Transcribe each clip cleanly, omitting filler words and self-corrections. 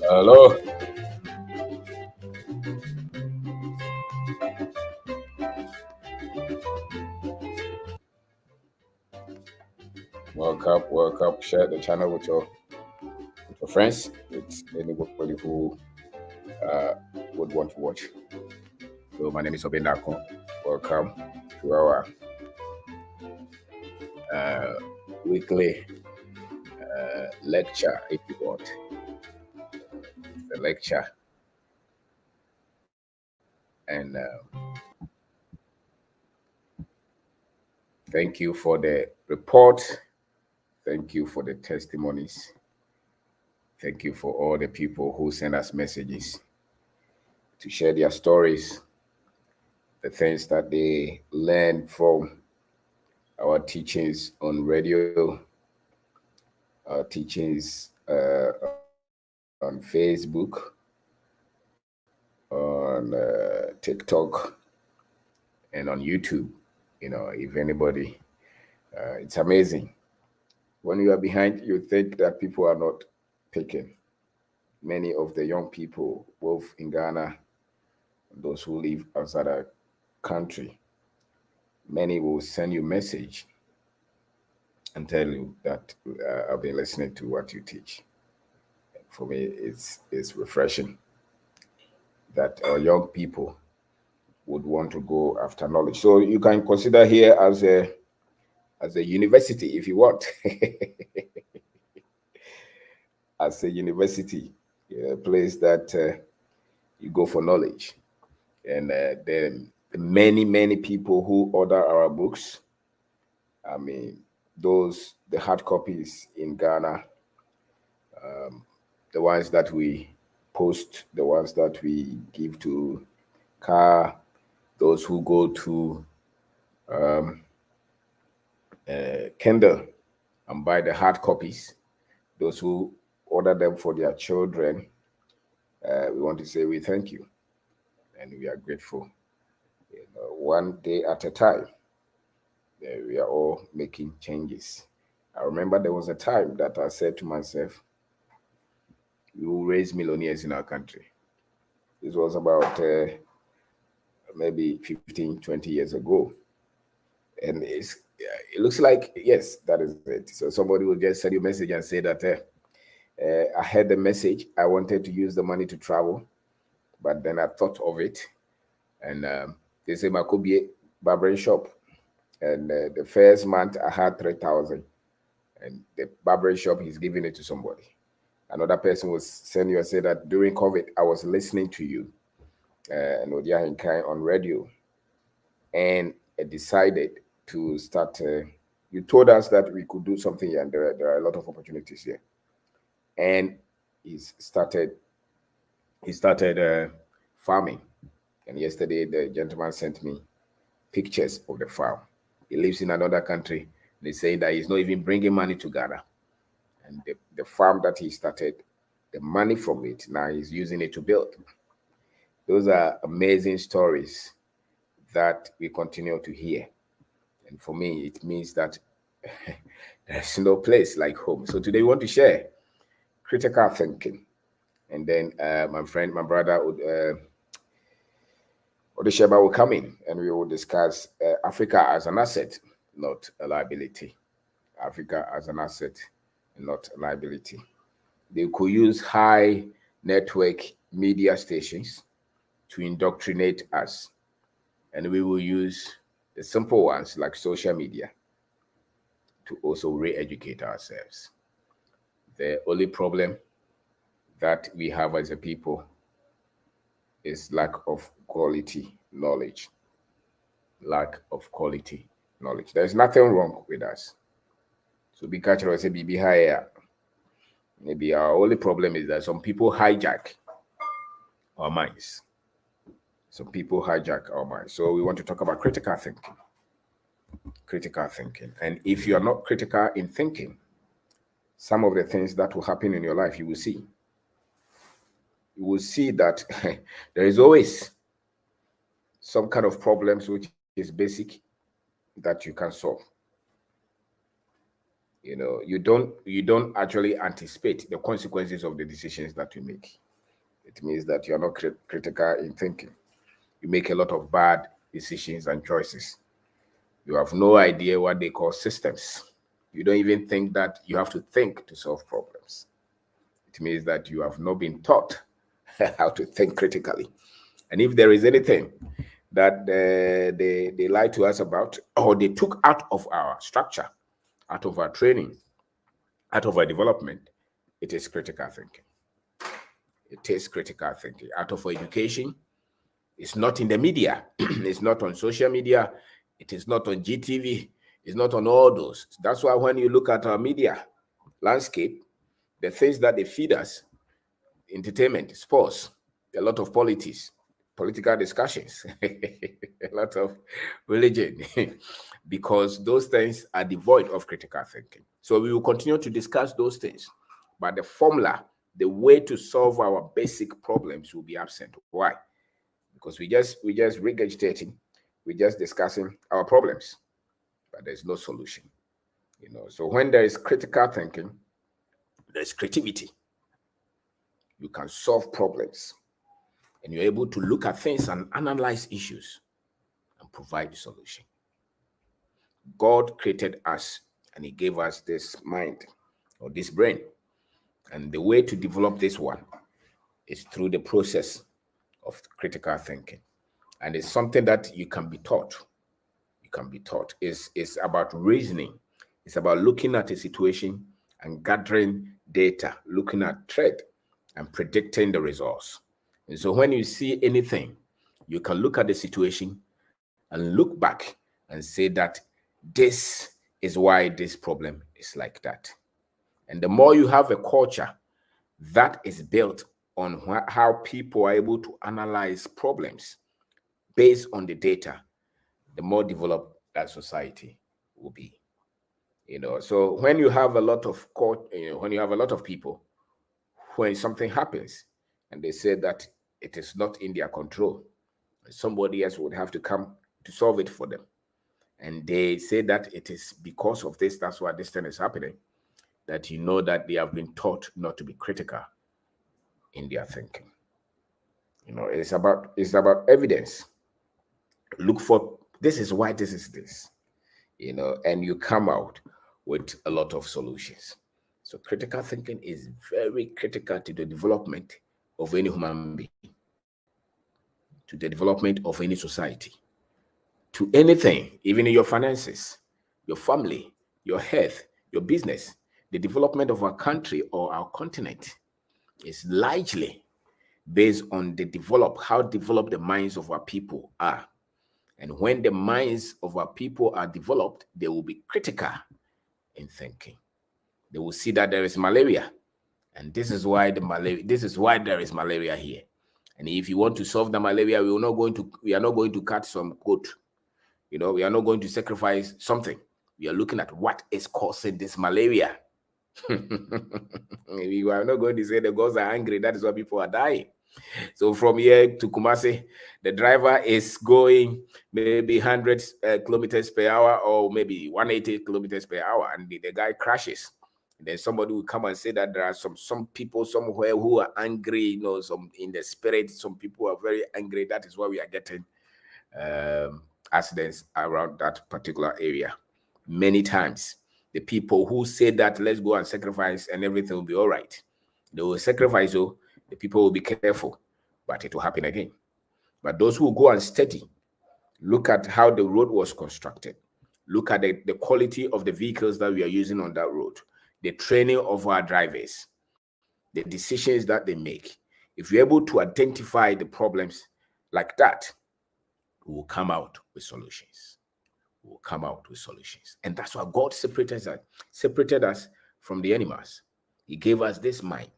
Hello. Welcome, welcome. Share the channel with your friends, with anybody who uh, would want to watch. So my name is Obeng Darko. Welcome to our uh, weekly lecture, if you want. The lecture, and thank you for the report. Thank you for the testimonies. Thank you for all the people who send us messages to share their stories, the things that they learn from our teachings on radio, our teachings on Facebook, on TikTok, and on YouTube. You know, if anybody, it's amazing. When you are behind, you think that people are not picking. Many of the young people, both in Ghana, those who live outside our country, many will send you message and tell you that I've been listening to what you teach. For me, it's refreshing that our young people would want to go after knowledge. So you can consider here as a university if you want. As a university, a place that you go for knowledge. And the many people who order our books, I mean, the hard copies in Ghana, the ones that we post, the ones that we give to car, those who go to Kindle and buy the hard copies, those who order them for their children, we want to say we thank you and we are grateful. One day at a time, we are all making changes. I remember there was a time that I said to myself, we will raise millionaires in our country. This was about maybe 15, 20 years ago. And it looks like, yes, that is it. So somebody will just send you a message and say that I heard the message. I wanted to use the money to travel, but then I thought of it. And they say, Makobi barbering shop. And the first month I had 3,000. And the barbering shop, he's giving it to somebody. Another person will send you and say that during COVID, I was listening to you, Nodia Hinkai on radio, and I decided to start. You told us that we could do something here, and there are a lot of opportunities here. And he started farming. And yesterday, the gentleman sent me pictures of the farm. He lives in another country. They say that he's not even bringing money to Ghana. And the farm that he started, the money from it, now he's using it to build. Those are amazing stories that we continue to hear. And for me, it means that there's no place like home. So today we want to share critical thinking. And then my brother, Odesheba will come in and we will discuss Africa as an asset, not a liability. Africa as an asset, not a liability. They could use high network media stations to indoctrinate us. And we will use the simple ones like social media to also re-educate ourselves. The only problem that we have as a people is lack of quality knowledge. Lack of quality knowledge. There's nothing wrong with us. So be cultural, say be higher. Maybe our only problem is that some people hijack our minds. Some people hijack our minds. So we want to talk about critical thinking. Critical thinking. And if you are not critical in thinking, some of the things that will happen in your life, you will see. You will see that there is always some kind of problems which is basic that you can solve. You know, you don't actually anticipate the consequences of the decisions that you make. It means that you're not critical in thinking. You make a lot of bad decisions and choices. You have no idea what they call systems. You don't even think that you have to think to solve problems. It means that you have not been taught how to think critically. And if there is anything that they lie to us about, or they took out of our structure, out of our training, out of our development, it is critical thinking. It is critical thinking. Out of our education, it's not in the media. It's not on social media. It is not on GTV. It's not on all those. That's why when you look at our media landscape, the things that they feed us, entertainment, sports, a lot of politics, political discussions, a lot of religion, because those things are devoid of critical thinking. So we will continue to discuss those things, but the formula, the way to solve our basic problems will be absent. Why? Because we just regurgitating, we're just discussing our problems, but there's no solution. You know, so when there is critical thinking, there's creativity. You can solve problems, and you're able to look at things and analyze issues and provide the solution. God created us and he gave us this mind or this brain. And the way to develop this one is through the process of critical thinking. and it's something that you can be taught. You can be taught. It's about reasoning. It's about looking at a situation and gathering data, looking at threat and predicting the results. And so when you see anything, you can look at the situation and look back and say that this is why this problem is like that. And the more you have a culture that is built on how people are able to analyze problems based on the data, the more developed that society will be. So when you have a lot of when you have a lot of people, when something happens and they say that it is not in their control, somebody else would have to come to solve it for them, and they say that it is because of this, that's why this thing is happening, that you know that they have been taught not to be critical in their thinking. It's about evidence. Look for, this is why this is this, and you come out with a lot of solutions. So critical thinking is very critical to the development of any human being, to the development of any society, to anything, even in your finances, your family, your health, your business. The development of our country or our continent is largely based on how developed the minds of our people are. And when the minds of our people are developed, they will be critical in thinking. They will see that there is malaria, and this is why there is malaria here. And if you want to solve the malaria, we are not going to cut some goat. We are not going to sacrifice something. We are looking at what is causing this malaria. We are not going to say the goats are angry. That is why people are dying. So from here to Kumasi, the driver is going maybe 100 kilometers per hour or maybe 180 kilometers per hour, and the guy crashes. And then somebody will come and say that there are some people somewhere who are angry, some in the spirit. Some people are very angry. That is why we are getting accidents around that particular area. Many times, the people who say that let's go and sacrifice and everything will be all right, they will sacrifice, so the people will be careful, but it will happen again. But those who go and study, look at how the road was constructed, look at the quality of the vehicles that we are using on that road, the training of our drivers, the decisions that they make. If you're able to identify the problems like that, we will come out with solutions. We will come out with solutions. And that's why God separated us from the animals. He gave us this mind.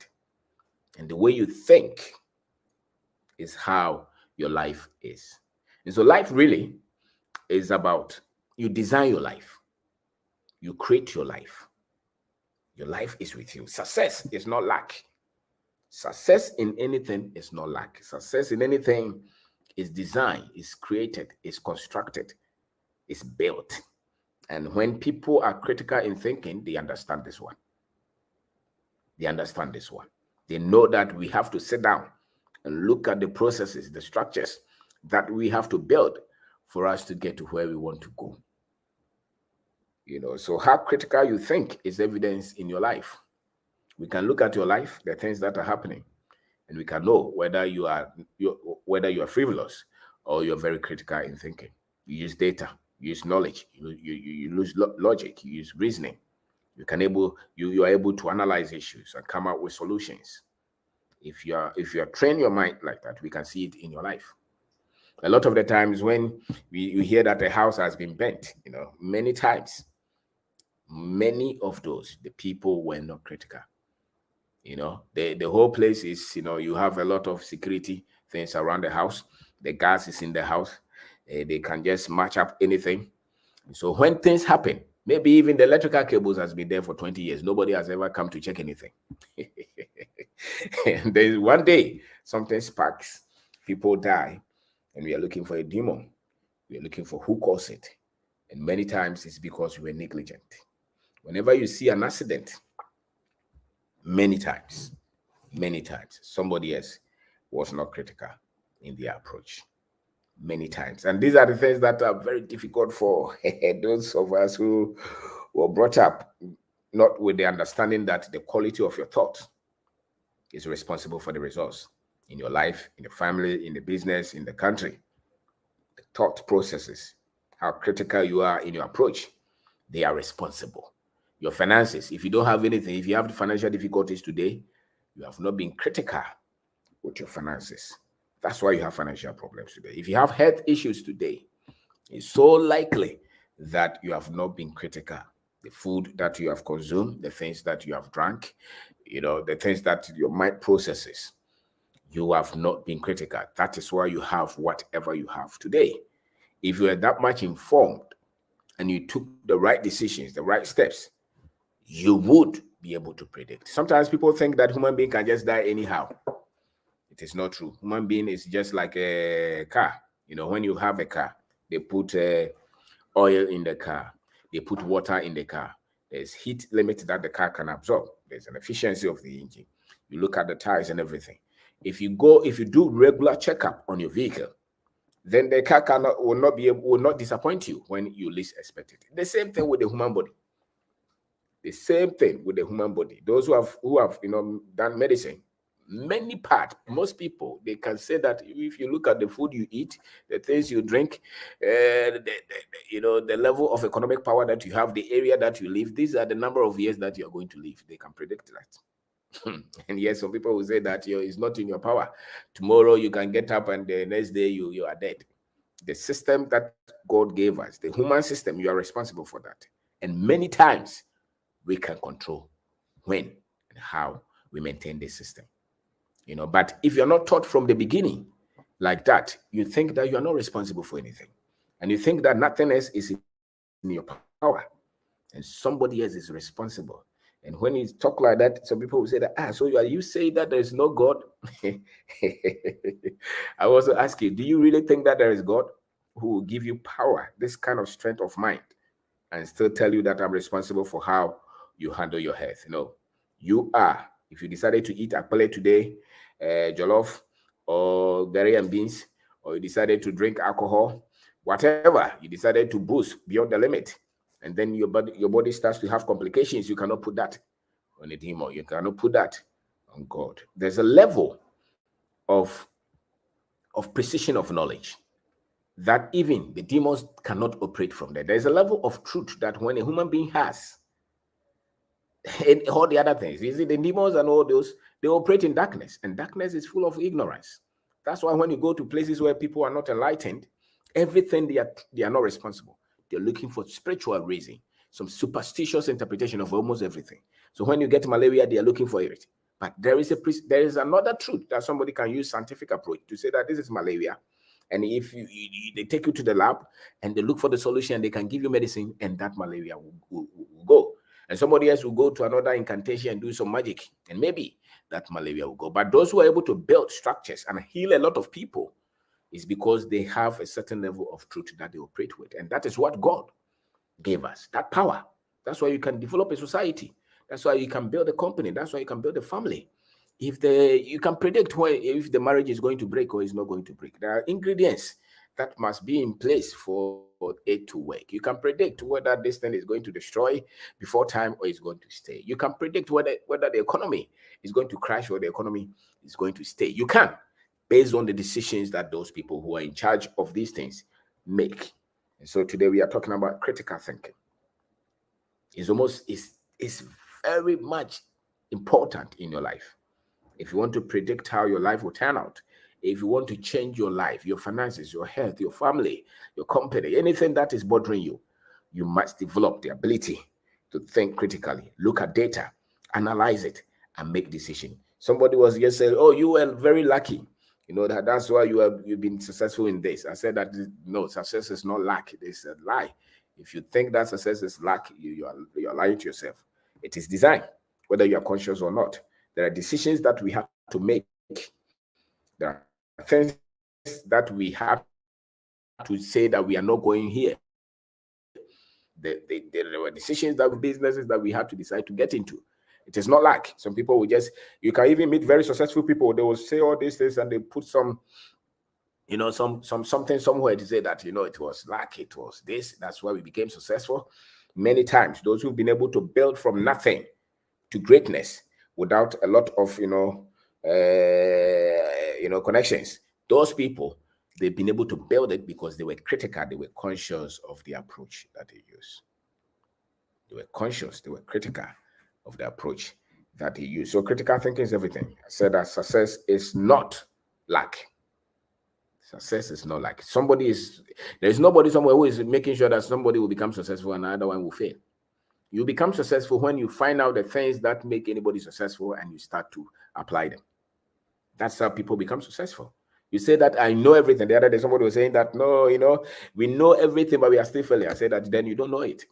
And the way you think is how your life is. And so life really is about, you design your life. You create your life. Your life is with you. Success is not luck. Success in anything is not luck. Success in anything is designed, is created, is constructed, is built. And when people are critical in thinking, they understand this one. They understand this one. They know that we have to sit down and look at the processes, the structures that we have to build for us to get to where we want to go. So how critical you think is evidence in your life. We can look at your life, the things that are happening, and we can know whether you are frivolous or you're very critical in thinking. You use data, you use knowledge, you use logic, you use reasoning. You are able to analyze issues and come up with solutions. If you are train your mind like that, we can see it in your life. A lot of the times when you hear that a house has been burnt, many times, many of those, the people were not critical. The whole place is, you have a lot of security things around the house. The gas is in the house. They can just match up anything. So when things happen, maybe even the electrical cables has been there for 20 years. Nobody has ever come to check anything. And then one day, something sparks. People die. And we are looking for a demon. We are looking for who caused it. And many times it's because we were negligent. Whenever you see an accident, many times, somebody else was not critical in their approach. Many times. And these are the things that are very difficult for those of us who were brought up not with the understanding that the quality of your thoughts is responsible for the results in your life, in the family, in the business, in the country. thought processes, how critical you are in your approach, they are responsible. Your finances, if you don't have anything, if you have financial difficulties today, you have not been critical with your finances. That's why you have financial problems today. If you have health issues today, it's so likely that you have not been critical. The food that you have consumed, the things that you have drank, the things that your mind processes, you have not been critical. That is why you have whatever you have today. If you are that much informed and you took the right decisions, the right steps, you would be able to predict. Sometimes people think that human being can just die anyhow. It is not true. Human being is just like a car. When you have a car, they put oil in the car, they put water in the car. There's heat limit that the car can absorb. There's an efficiency of the engine. You look at the tires and everything. If you do regular checkup on your vehicle, then the car will not disappoint you when you least expect it. The same thing with the human body. The same thing with the human body. Those who have done medicine, most people, they can say that if you look at the food you eat, the things you drink, the level of economic power that you have, the area that you live, these are the number of years that you are going to live. They can predict that. And yes, some people will say that it's not in your power. Tomorrow you can get up and the next day you are dead. The system that God gave us, the human system, you are responsible for that. And many times we can control when and how we maintain this system. But if you're not taught from the beginning like that, you think that you are not responsible for anything. And you think that nothing else is in your power and somebody else is responsible. And when you talk like that, some people will say that, so you say that there is no God? I also ask you, do you really think that there is God who will give you power, this kind of strength of mind, and still tell you that I'm responsible for how you handle your health? No, you are. If you decided to eat akpele today, jollof, or berry and beans, or you decided to drink alcohol, whatever, you decided to boost beyond the limit, and then your body starts to have complications, you cannot put that on a demon. You cannot put that on God. There's a level of precision of knowledge that even the demons cannot operate from there. There's a level of truth that when a human being has, and all the other things, you see, the demons and all those, they operate in darkness, and darkness is full of ignorance. That's why when you go to places where people are not enlightened, everything they are not responsible. They're looking for spiritual reason, some superstitious interpretation of almost everything. So when you get malaria, they are looking for it. But there is another truth that somebody can use scientific approach to say that this is malaria. And if they take you to the lab and they look for the solution, they can give you medicine, and that malaria will go. And somebody else will go to another incantation and do some magic, and maybe that malaria will go. But those who are able to build structures and heal a lot of people is because they have a certain level of truth that they operate with. And that is what God gave us, that power. That's why you can develop a society. That's why you can build a company. That's why you can build a family. You can predict if the marriage is going to break or is not going to break. There are ingredients that must be in place for it to work. You can predict whether this thing is going to destroy before time or is going to stay. You can predict whether the economy is going to crash or the economy is going to stay. You can, based on the decisions that those people who are in charge of these things make. And so today we are talking about critical thinking. It's very much important in your life. If you want to predict how your life will turn out, if you want to change your life, your finances, your health, your family, your company, anything that is bothering you, you must develop the ability to think critically, look at data, analyze it, and make decisions. Somebody was just saying, oh, you were very lucky. That's why you've been successful in this. I said that no, success is not luck. It's a lie. If you think that success is luck, you're lying to yourself. It is design, whether you are conscious or not. There are decisions that we have to make. There are things that we have to say that we are not going here. There were decisions, businesses that we have to decide to get into. It is not like some people will you can even meet very successful people. They will say all these things and they put some, something somewhere to say that, it was luck, it was this. That's why we became successful. Many times, those who've been able to build from nothing to greatness without a lot of, connections, those people, They've been able to build it because they were critical. They were conscious of the approach that they use. They were conscious. They were critical of the approach that they use. So critical thinking is everything. I said that success is not luck. Success is not like there's nobody somewhere who is making sure that somebody will become successful and another one will fail. You become successful when you find out the things that make anybody successful and you start to apply them. That's how people become successful. You say that I know everything. The other day, somebody was saying that, no, we know everything, but we are still failing. I said that then you don't know it.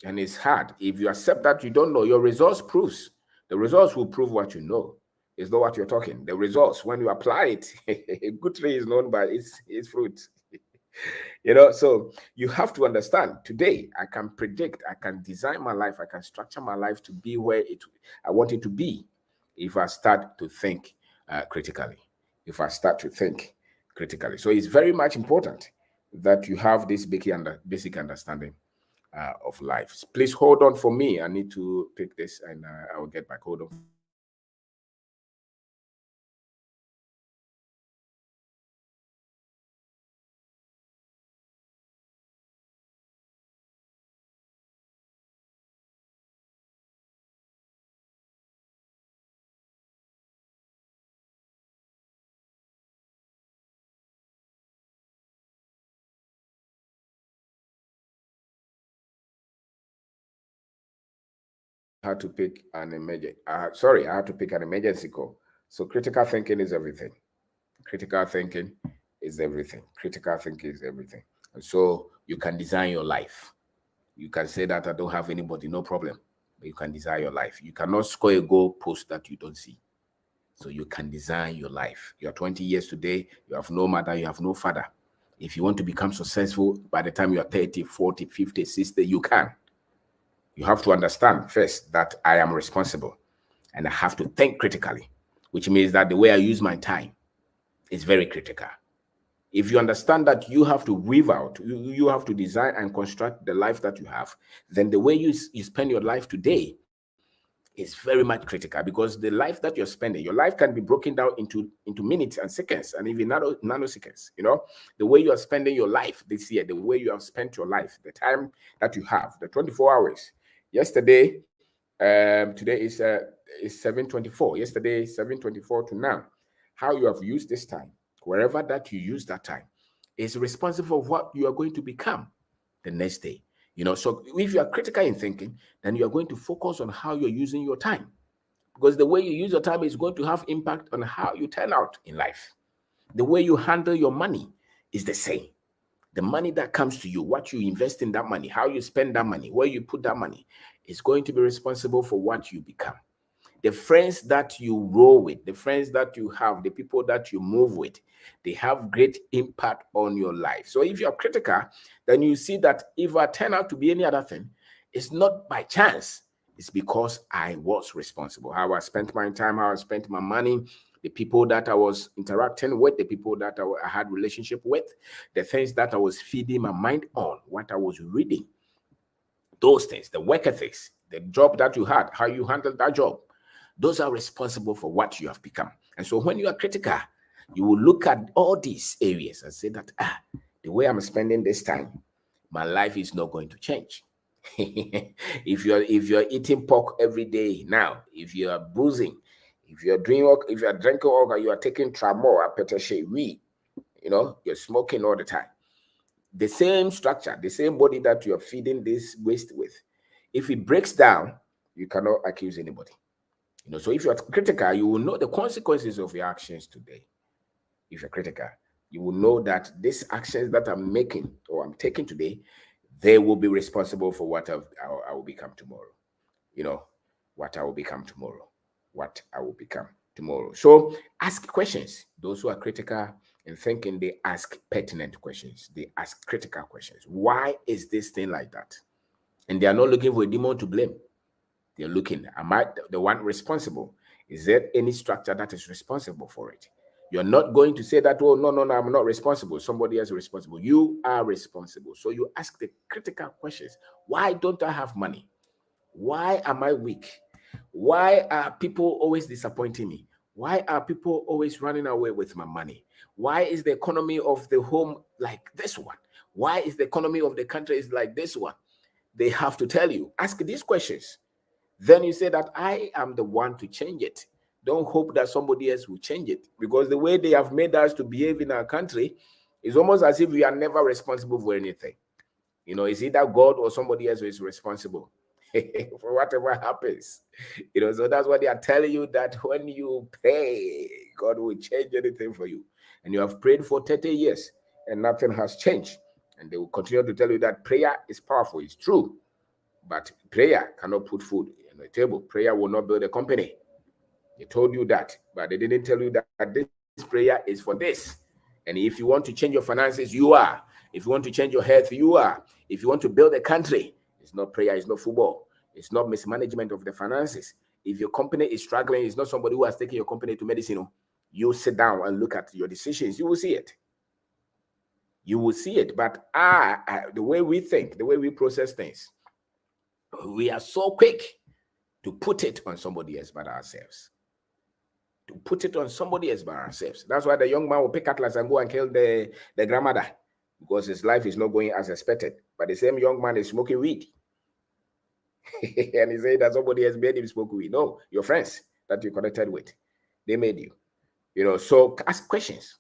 And it's hard. If you accept that you don't know, your results proves. The results will prove what you know. It's not what you're talking. The results, when you apply it, a good tree is known by its fruit. So you have to understand, today I can predict, I can design my life, I can structure my life to be where I want it to be if I start to think critically. If I start to think critically. So it's very much important that you have this basic understanding of life. Please hold on for me. I need to pick this and I will get back. Hold on. I had to pick an emergency. I had to pick an emergency call. So critical thinking is everything. Critical thinking is everything. Critical thinking is everything. And so you can design your life. You can say that I don't have anybody, no problem. But you can design your life. You cannot score a goal post that you don't see. So you can design your life. You are 20 years today. You have no mother. You have no father. If you want to become successful by the time you are 30, 40, 50, 60, you can. You have to understand first that I am responsible and I have to think critically, which means that the way I use my time is very critical. If you understand that you have to weave out, you have to design and construct the life that you have, then the way you spend your life today is very much critical, because the life that you're spending, your life can be broken down into minutes and seconds and even nanoseconds. The way you are spending your life this year, the way you have spent your life, the time that you have, the 24 hours. Yesterday, today is 7:24. Yesterday, 7:24 to now. How you have used this time, wherever that you use that time, is responsible for what you are going to become the next day. So if you are critical in thinking, then you are going to focus on how you're using your time, because the way you use your time is going to have impact on how you turn out in life. The way you handle your money is the same. The money that comes to you, what you invest in that money, how you spend that money, where you put that money, is going to be responsible for what you become. The friends that you roll with, the friends that you have, the people that you move with, they have great impact on your life. So if you're critical, then you see that if I turn out to be any other thing, it's not by chance. It's because I was responsible. How I spent my time, how I spent my money, the people that I was interacting with, the people that I had relationship with, the things that I was feeding my mind on, what I was reading, those things, the work ethics, the job that you had, how you handled that job, those are responsible for what you have become. And so when you are critical, you will look at all these areas and say that, the way I'm spending this time, my life is not going to change. if you're eating pork every day now, if you are boozing, if you're drinking alcohol, you are taking tramol, apetache, weed, you're smoking all the time. The same structure, the same body that you're feeding this waste with, if it breaks down, you cannot accuse anybody. So if you're critical, you will know the consequences of your actions today. If you're critical, you will know that these actions that I'm making or I'm taking today, they will be responsible for what I will become tomorrow. What I will become tomorrow. What I will become tomorrow. So ask questions. Those who are critical and thinking, they ask pertinent questions. They ask critical questions. Why is this thing like that? And they are not looking for a demon to blame. They're looking, am I the one responsible? Is there any structure that is responsible for it? You're not going to say that, oh, no, I'm not responsible. Somebody else is responsible. You are responsible. So you ask the critical questions. Why don't I have money? Why am I weak? Why are people always disappointing me? Why are people always running away with my money? Why is the economy of the home like this one? Why is the economy of the country is like this one? They have to tell you. Ask these questions. Then you say that I am the one to change it. Don't hope that somebody else will change it, because the way they have made us to behave in our country is almost as if we are never responsible for anything. You know, it's either God or somebody else who is responsible for whatever happens. You know, so that's why they are telling you that when you pray, God will change anything for you. And you have prayed for 30 years and nothing has changed. And they will continue to tell you that prayer is powerful. It's true. But prayer cannot put food on the table. Prayer will not build a company. They told you that, but they didn't tell you that this prayer is for this. And if you want to change your finances, you are. If you want to change your health, you are. If you want to build a country, it's not prayer, it's not football. It's not mismanagement of the finances. If your company is struggling, it's not somebody who has taken your company to medicine. You sit down and look at your decisions. You will see it. You will see it. But the way we think, the way we process things, we are so quick to put it on somebody else but ourselves. To put it on somebody else but ourselves. That's why the young man will pick cutlass and go and kill the grandmother, because his life is not going as expected. But the same young man is smoking weed. And he said that somebody has made him smoke weed. No, your friends that you connected with, they made you. You know, so ask questions.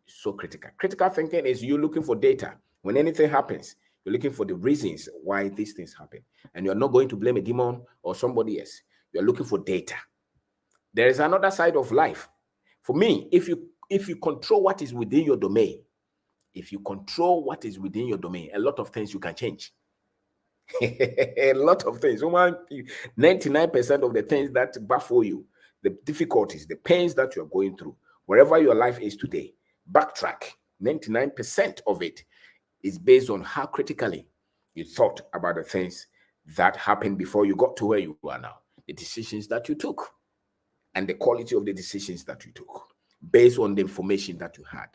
It's so critical. Critical thinking is you looking for data. When anything happens, you're looking for the reasons why these things happen. And you're not going to blame a demon or somebody else. You're looking for data. There is another side of life. For me, if you control what is within your domain, a lot of things you can change. A lot of things. 99% of the things that baffle you, the difficulties, the pains that you're going through, wherever your life is today, backtrack. 99% of it is based on how critically you thought about the things that happened before you got to where you are now, the decisions that you took, and the quality of the decisions that you took, based on the information that you had.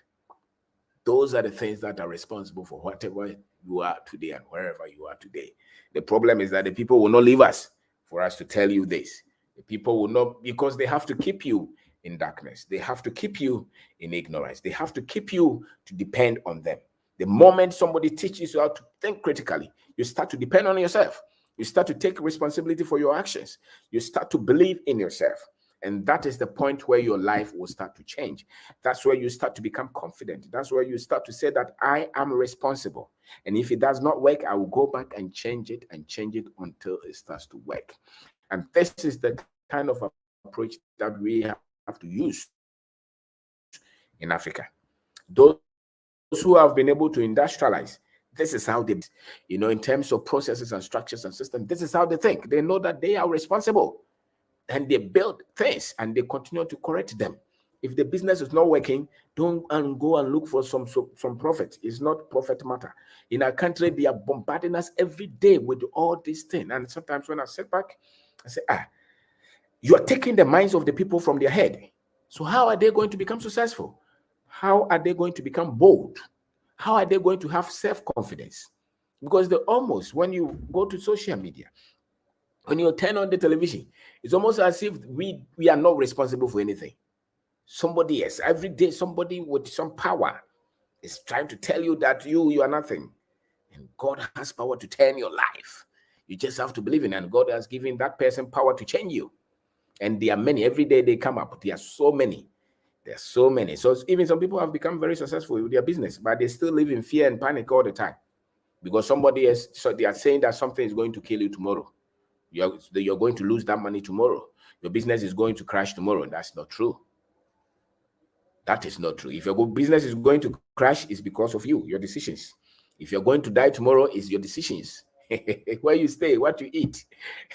Those are the things that are responsible for whatever you are today and wherever you are today. The problem is that the people will not leave us for us to tell you this. The people will not, because they have to keep you in darkness. They have to keep you in ignorance. They have to keep you to depend on them. The moment somebody teaches you how to think critically, you start to depend on yourself. You start to take responsibility for your actions. You start to believe in yourself. And that is the point where your life will start to change. That's where you start to become confident. That's where you start to say that I am responsible. And if it does not work, I will go back and change it until it starts to work. And this is the kind of approach that we have to use in Africa. Those who have been able to industrialize, this is how they, in terms of processes and structures and systems, this is how they think. They know that they are responsible. And they build things and they continue to correct them. If the business is not working, don't go and look for some profit. It's not profit matter. In our country, they are bombarding us every day with all these things. And sometimes when I sit back, I say, you are taking the minds of the people from their head. So how are they going to become successful? How are they going to become bold? How are they going to have self-confidence? Because when you go to social media, when you turn on the television, it's almost as if we are not responsible for anything. Somebody else, every day, somebody with some power is trying to tell you that you are nothing. And God has power to turn your life. You just have to believe in it. And God has given that person power to change you. And there are many. Every day they come up. There are so many. There are so many. So even some people have become very successful with their business, but they still live in fear and panic all the time. Because somebody else, so they are saying that something is going to kill you tomorrow. You're going to lose that money tomorrow. Your business is going to crash tomorrow. That's not true. That is not true. If your business is going to crash, it's because of you, your decisions. If you're going to die tomorrow, it's your decisions. Where you stay, what you eat,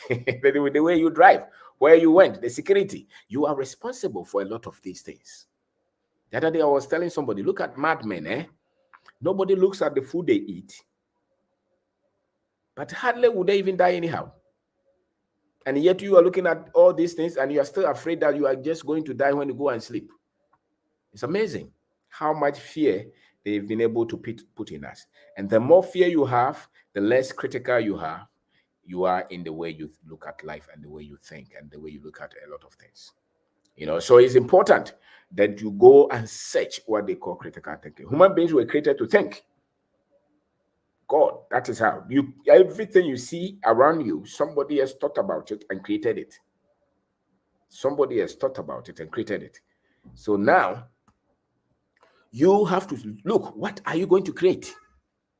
the way you drive, where you went, the security. You are responsible for a lot of these things. The other day I was telling somebody, look at madmen, Nobody looks at the food they eat. But hardly would they even die anyhow. And yet you are looking at all these things and you are still afraid that you are just going to die when you go and sleep. It's amazing how much fear they've been able to put in us. And the more fear you have, the less critical you are in the way you look at life and the way you think and the way you look at a lot of things. You know, so it's important that you go and search what they call critical thinking. Human beings were created to think. God, that is how everything you see around you, somebody has thought about it and created it. Somebody has thought about it and created it. So now you have to look, what are you going to create?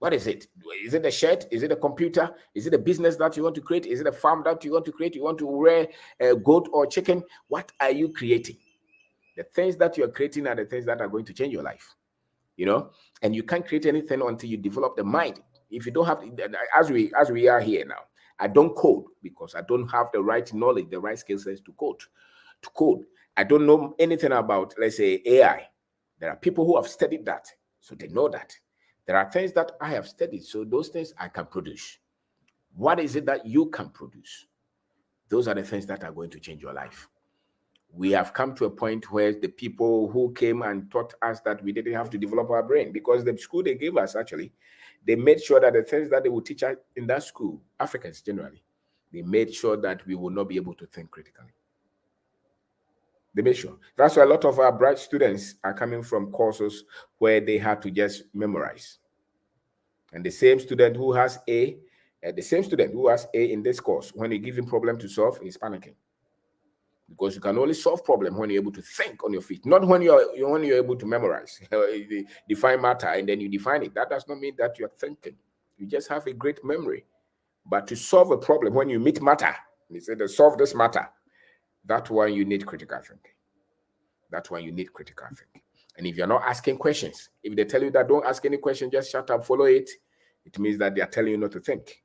What is it? Is it a shirt? Is it a computer? Is it a business that you want to create? Is it a farm that you want to create? You want to rear a goat or chicken? What are you creating? The things that you're creating are the things that are going to change your life. You know, and you can't create anything until you develop the mind. If you don't have, as we are here now, I don't code because I don't have the right knowledge, the right skill sets to code. I don't know anything about, let's say, AI. There are people who have studied that, so they know that. There are things that I have studied, so those things I can produce. What is it that you can produce? Those are the things that are going to change your life. We have come to a point where the people who came and taught us that we didn't have to develop our brain, because the school they gave us, actually, they made sure that the things that they would teach us in that school, Africans generally, they made sure that we will not be able to think critically. They made sure. That's why a lot of our bright students are coming from courses where they had to just memorize. And the same student who has A in this course, when you give him problem to solve, he's panicking. Because you can only solve problem when you're able to think on your feet, not when you're able to memorize, define matter, and then you define it. That does not mean that you're thinking. You just have a great memory. But to solve a problem, when you meet matter, you say to solve this matter, that's why you need critical thinking. That's why you need critical thinking. And if you're not asking questions, if they tell you that don't ask any question, just shut up, follow it, it means that they're telling you not to think.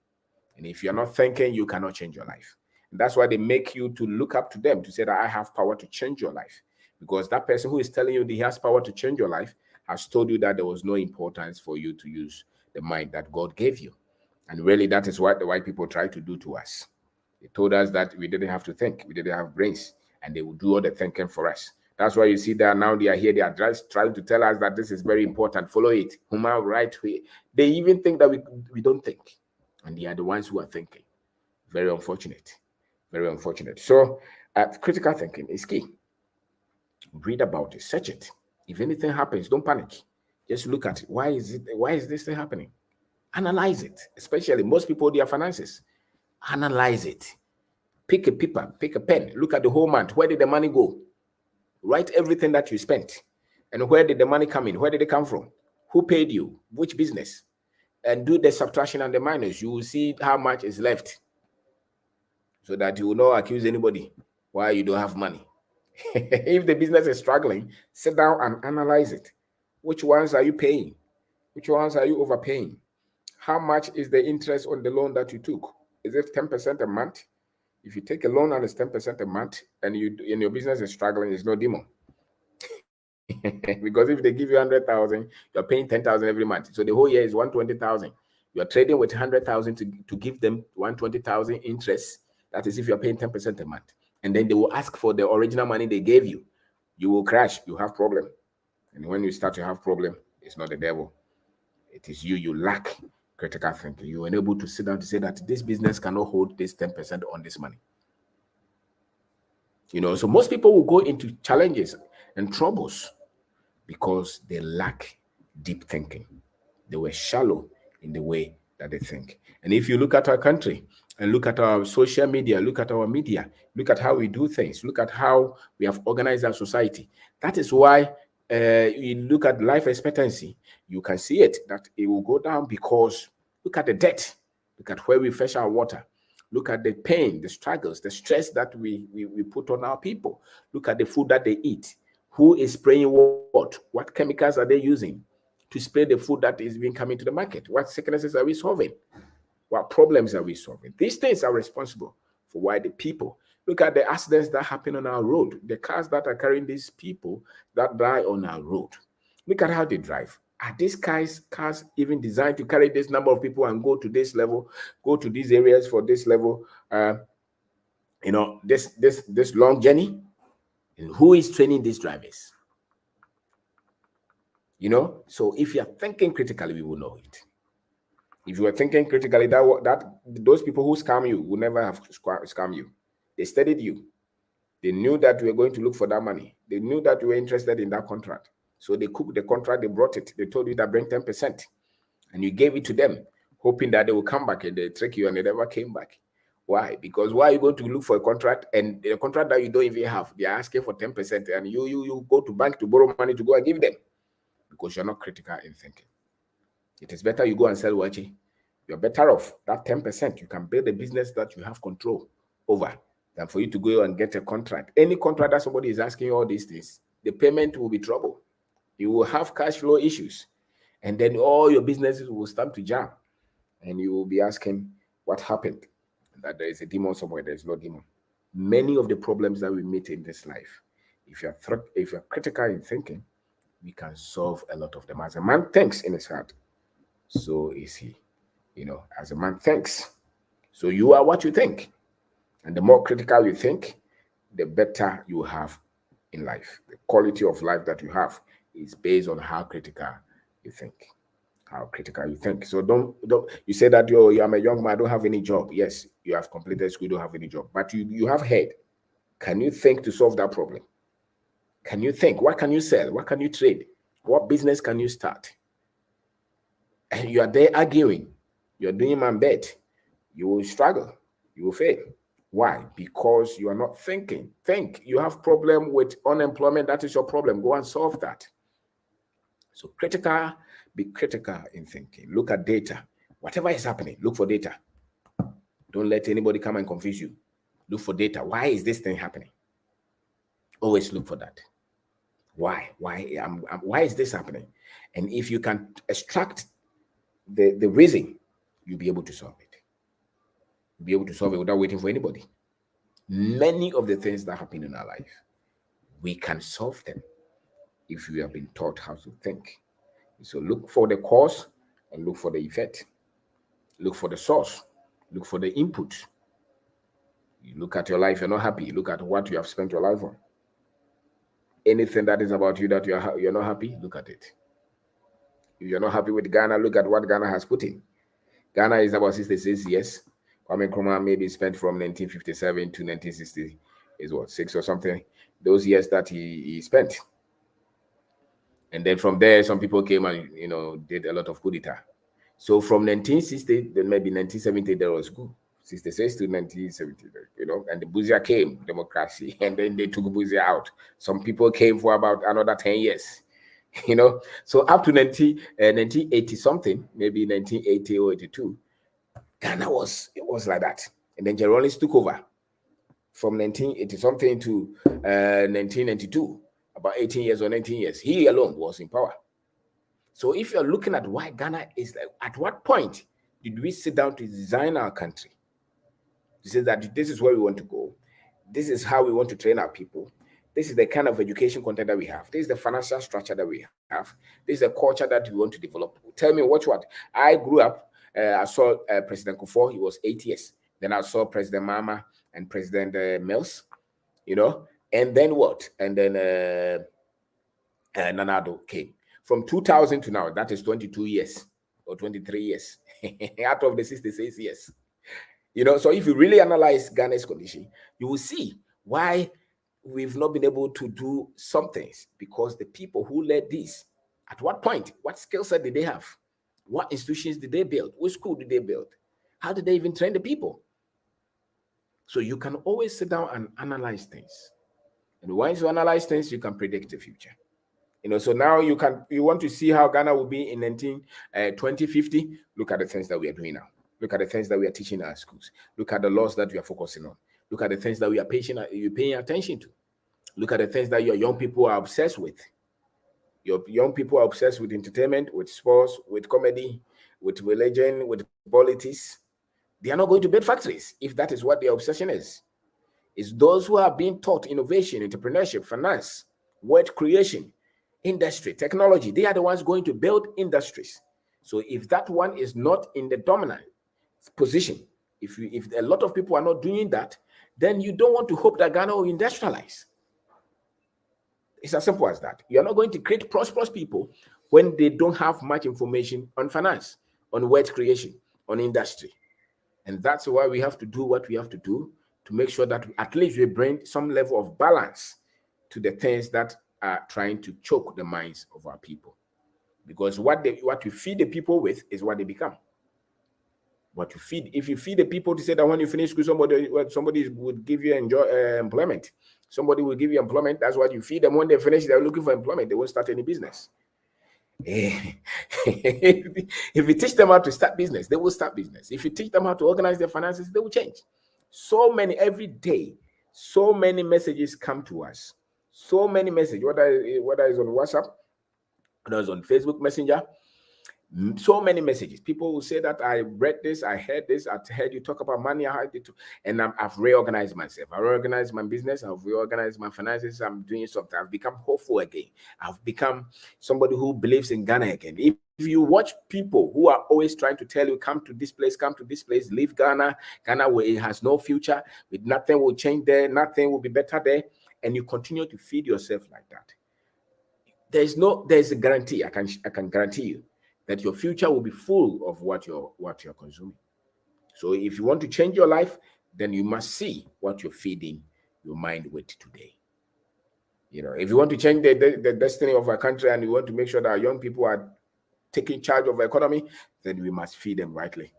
And if you're not thinking, you cannot change your life. And that's why they make you to look up to them, to say that I have power to change your life. Because that person who is telling you that he has power to change your life has told you that there was no importance for you to use the mind that God gave you. And really, that is what the white people try to do to us. They told us that we didn't have to think, we didn't have brains, and they would do all the thinking for us. That's why you see that now they are here, they are just trying to tell us that this is very important, follow it, human right way. They even think that we don't think, and they are the ones who are thinking. Very unfortunate. Very unfortunate. So critical thinking is key. Read about it, search it. If anything happens, don't panic. Just look at it. Why is this thing happening? Analyze it. Especially most people, their finances. Analyze it. Pick a paper, pick a pen, look at the whole month. Where did the money go? Write everything that you spent. And where did the money come in? Where did it come from? Who paid you? Which business? And do the subtraction and the minus. You will see how much is left, so that you will not accuse anybody why you don't have money. If the business is struggling, sit down and analyze it. Which ones are you paying? Which ones are you overpaying? How much is the interest on the loan that you took? Is it 10% a month? If you take a loan and it's 10% a month and your business is struggling, it's no demon. Because if they give you 100,000, you're paying 10,000 every month. So the whole year is 120,000. You're trading with 100,000 to give them 120,000 interest. That is if you're paying 10% a month. And then they will ask for the original money they gave you. You will crash. You have problem. And when you start to have problem, it's not the devil. It is you. You lack critical thinking. You are unable to sit down to say that this business cannot hold this 10% on this money. You know, so most people will go into challenges and troubles because they lack deep thinking. They were shallow in the way that they think. And if you look at our country and look at our social media, look at our media, look at how we do things, look at how we have organized our society. That is why you look at life expectancy, you can see it, that it will go down because look at the debt, look at where we fetch our water, look at the pain, the struggles, the stress that we put on our people. Look at the food that they eat. Who is spraying what? What chemicals are they using to spray the food that is being coming to the market? What sicknesses are we solving? What problems are we solving? These things are responsible for why the people. Look at the accidents that happen on our road, the cars that are carrying these people that die on our road. Look at how they drive. Are these cars even designed to carry this number of people and go to this level, go to these areas for this level, you know, this long journey? And who is training these drivers? You know, so if you are thinking critically, we will know it. If you are thinking critically, that those people who scam you will never have scam you. They studied you. They knew that we were going to look for that money. They knew that we were interested in that contract. So they cooked the contract, they brought it. They told you that bring 10%. And you gave it to them, hoping that they will come back and they trick you, and they never came back. Why? Because why are you going to look for a contract and the contract that you don't even have? They are asking for 10%, and you go to bank to borrow money to go and give them because you're not critical in thinking. It is better you go and sell wachi. You're better off that 10%. You can build a business that you have control over than for you to go and get a contract. Any contract that somebody is asking you all these things, the payment will be trouble. You will have cash flow issues, and then all your businesses will start to jam, and you will be asking what happened. That there is a demon somewhere. There is no demon. Many of the problems that we meet in this life, if you're critical in thinking, we can solve a lot of them. As a man thinks in his heart, so is he. As a man thinks, so you are what you think. And the more critical you think, the better you have in life. The quality of life that you have is based on how critical you think. How critical you think. So don't you say that I'm a young man, I don't have any job. Yes, you have completed school, you don't have any job, but you have head. Can you think to solve that problem? Can you think? What can you sell? What can you trade? What business can you start? And you are there arguing. You're doing man bet. You will struggle. You will fail. Why? Because you are not thinking. Think. You have problem with unemployment. That is your problem. Go and solve that. So be critical in thinking. Look at data. Whatever is happening, look for data. Don't let anybody come and confuse you. Look for data. Why is this thing happening? Always look for that. Why? Why is this happening? And if you can extract the reason, you'll be able to solve it. You'll be able to solve it without waiting for anybody. Many of the things that happen in our life, we can solve them if we have been taught how to think. So look for the cause and look for the effect. Look for the source. Look for the input. You look at your life, you're not happy. Look at what you have spent your life on. Anything that is about you that you're not happy, look at it. If you're not happy with Ghana, look at what Ghana has put in. Ghana is about 66 years. Kwame Nkrumah maybe spent from 1957 to 1960 is what, 6 or something. Those years that he spent. And then from there, some people came and, did a lot of coup d'etat. So from 1960, then maybe 1970, there was coup. 66 to 1970, and the Buzia came, democracy, and then they took Buzia out. Some people came for about another 10 years, So up to 1980 something, maybe 1980 or 82, Ghana was like that. And then Generals took over from 1980 something to 1992, about 18 years or 19 years. He alone was in power. So if you're looking at why Ghana is like, at what point did we sit down to design our country? To say that this is where we want to go. This is how we want to train our people. This is the kind of education content that we have. This is the financial structure that we have. This is the culture that we want to develop. Tell me what. I grew up, I saw President Kufuor, he was 8 years. Then I saw President Mama and President Mills, and then what? And then Nanado came. From 2000 to now, that is 22 years or 23 years out of the 66 years. So if you really analyze Ghana's condition, you will see why we've not been able to do some things, because the people who led this, at what point, what skill set did they have? What institutions did they build? Which school did they build? How did they even train the people? So you can always sit down and analyze things. And once you analyze things, you can predict the future. So now you want to see how Ghana will be in 2050. Look at the things that we are doing now. Look at the things that we are teaching in our schools. Look at the laws that we are focusing on. Look at the things that you're paying attention to. Look at the things that your young people are obsessed with. Your young people are obsessed with entertainment, with sports, with comedy, with religion, with politics. They are not going to build factories if that is what their obsession is. It's those who are being taught innovation, entrepreneurship, finance, word creation, industry, technology. They are the ones going to build industries. So if that one is not in the dominant position, if a lot of people are not doing that, then you don't want to hope that Ghana will industrialize. It's as simple as that. You're not going to create prosperous people when they don't have much information on finance, on wealth creation, on industry. And that's why we have to do what we have to do to make sure that at least we bring some level of balance to the things that are trying to choke the minds of our people. Because what you feed the people with is what they become. What you feed, if you feed the people to say that when you finish school, somebody would give you employment. Somebody will give you employment. That's what you feed them. When they finish, they're looking for employment. They won't start any business. If you teach them how to start business, they will start business. If you teach them how to organize their finances, they will change. So many, every day, so many messages come to us. So many messages, whether it's on WhatsApp, whether it's on Facebook Messenger, so many messages. People will say that I read this, I heard this, I heard you talk about money, I heard it too. And I've reorganized myself. I reorganized my business, I've reorganized my finances, I'm doing something. I've become hopeful again. I've become somebody who believes in Ghana again. If you watch people who are always trying to tell you, come to this place, leave Ghana, where it has no future, with nothing will change there, nothing will be better there, and you continue to feed yourself like that, there's a guarantee, I can guarantee you that your future will be full of what you're consuming. So if you want to change your life, then you must see what you're feeding your mind with today. If you want to change the destiny of our country and you want to make sure that our young people are taking charge of the economy, then we must feed them rightly.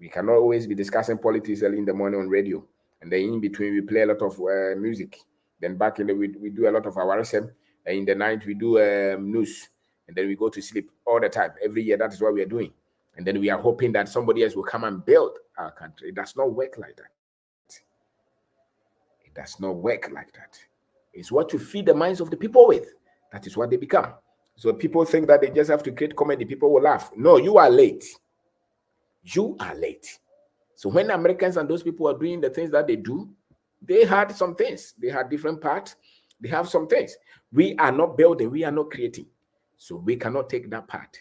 We cannot always be discussing politics early in the morning on radio, and then in between we play a lot of music. Then back in the we do a lot of our RSM, and in the night we do news, and then we go to sleep all the time. Every year, that is what we are doing. And then we are hoping that somebody else will come and build our country. It does not work like that. It does not work like that. It's what you feed the minds of the people with. That is what they become. So people think that they just have to create comedy. People will laugh. No, you are late. You are late. So when Americans and those people are doing the things that they do, they had some things. They had different parts. They have some things. We are not building. We are not creating. So we cannot take that part.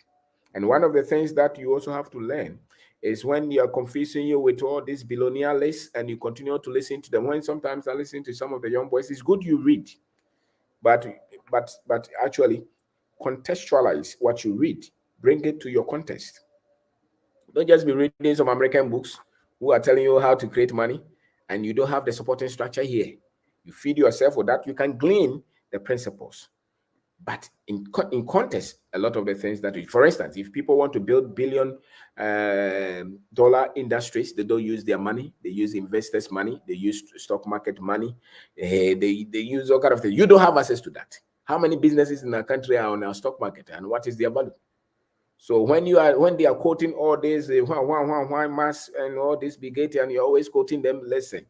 And one of the things that you also have to learn is when you are confusing you with all these billionaire lists and you continue to listen to them. When sometimes I listen to some of the young boys, it's good you read, but actually contextualize what you read. Bring it to your context. Don't just be reading some American books who are telling you how to create money and you don't have the supporting structure here. You feed yourself with that, you can glean the principles. But in context, a lot of the things that for instance, if people want to build billion-dollar industries, they don't use their money. They use investors' money. They use stock market money. They use all kind of things. You don't have access to that. How many businesses in our country are on our stock market, and what is their value? So when they are quoting all this mass and all this big data, and you're always quoting them, listen,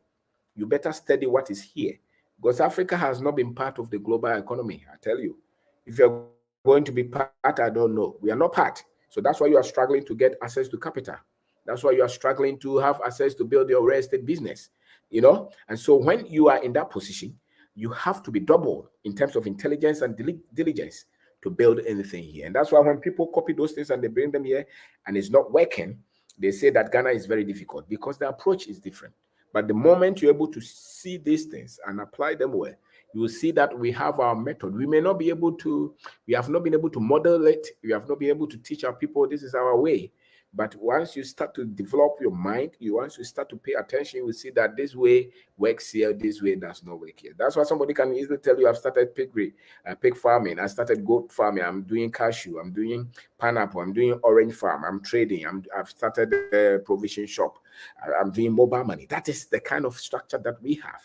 you better study what is here, because Africa has not been part of the global economy. I tell you, if you're going to be part, I don't know. We are not part. So that's why you are struggling to get access to capital. That's why you are struggling to have access to build your real estate business. And so when you are in that position, you have to be double in terms of intelligence and diligence to build anything here. And that's why when people copy those things and they bring them here and it's not working, they say that Ghana is very difficult because the approach is different. But the moment you're able to see these things and apply them well, you will see that we have our method. We have not been able to model it. We have not been able to teach our people this is our way. But once you start to develop your mind, once you start to pay attention, you will see that this way works here, this way does not work here. That's why somebody can easily tell you, I've started pig farming, I started goat farming, I'm doing cashew, I'm doing pineapple, I'm doing orange farm, I'm trading, I've started a provision shop, I'm doing mobile money. That is the kind of structure that we have.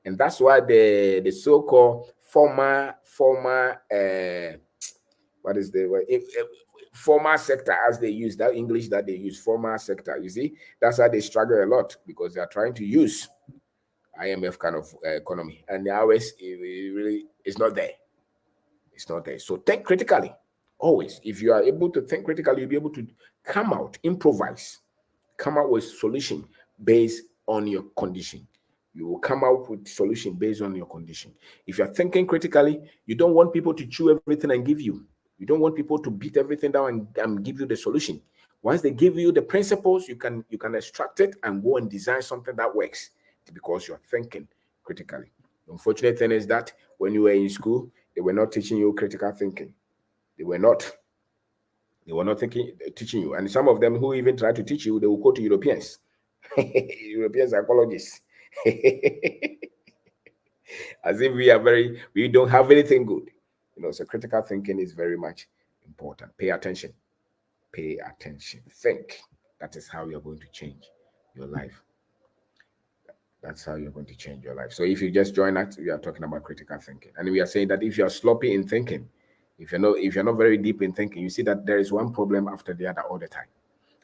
And that's why the so-called former formal sector, as they use that English that they use, formal sector, you see, that's why they struggle a lot, because they are trying to use IMF kind of economy, and the ours really is not there. It's not there. So think critically. Always, if you are able to think critically, you'll be able to come out, improvise, come out with solution based on your condition. You will come out with solution based on your condition. If you're thinking critically, you don't want people to chew everything and give you. You don't want people to beat everything down and give you the solution. Once they give you the principles, you can extract it and go and design something that works, because you're thinking critically. The unfortunate thing is that when you were in school, they were not teaching you critical thinking. They were not teaching you. And some of them who even try to teach you, they will go to Europeans, European psychologists. As if we don't have anything good. So critical thinking is very much important. Pay attention. Pay attention. Think. That is how you're going to change your life. That's how you're going to change your life. So if you just join us, we are talking about critical thinking. And we are saying that if you're sloppy in thinking, if you're not very deep in thinking, you see that there is one problem after the other all the time.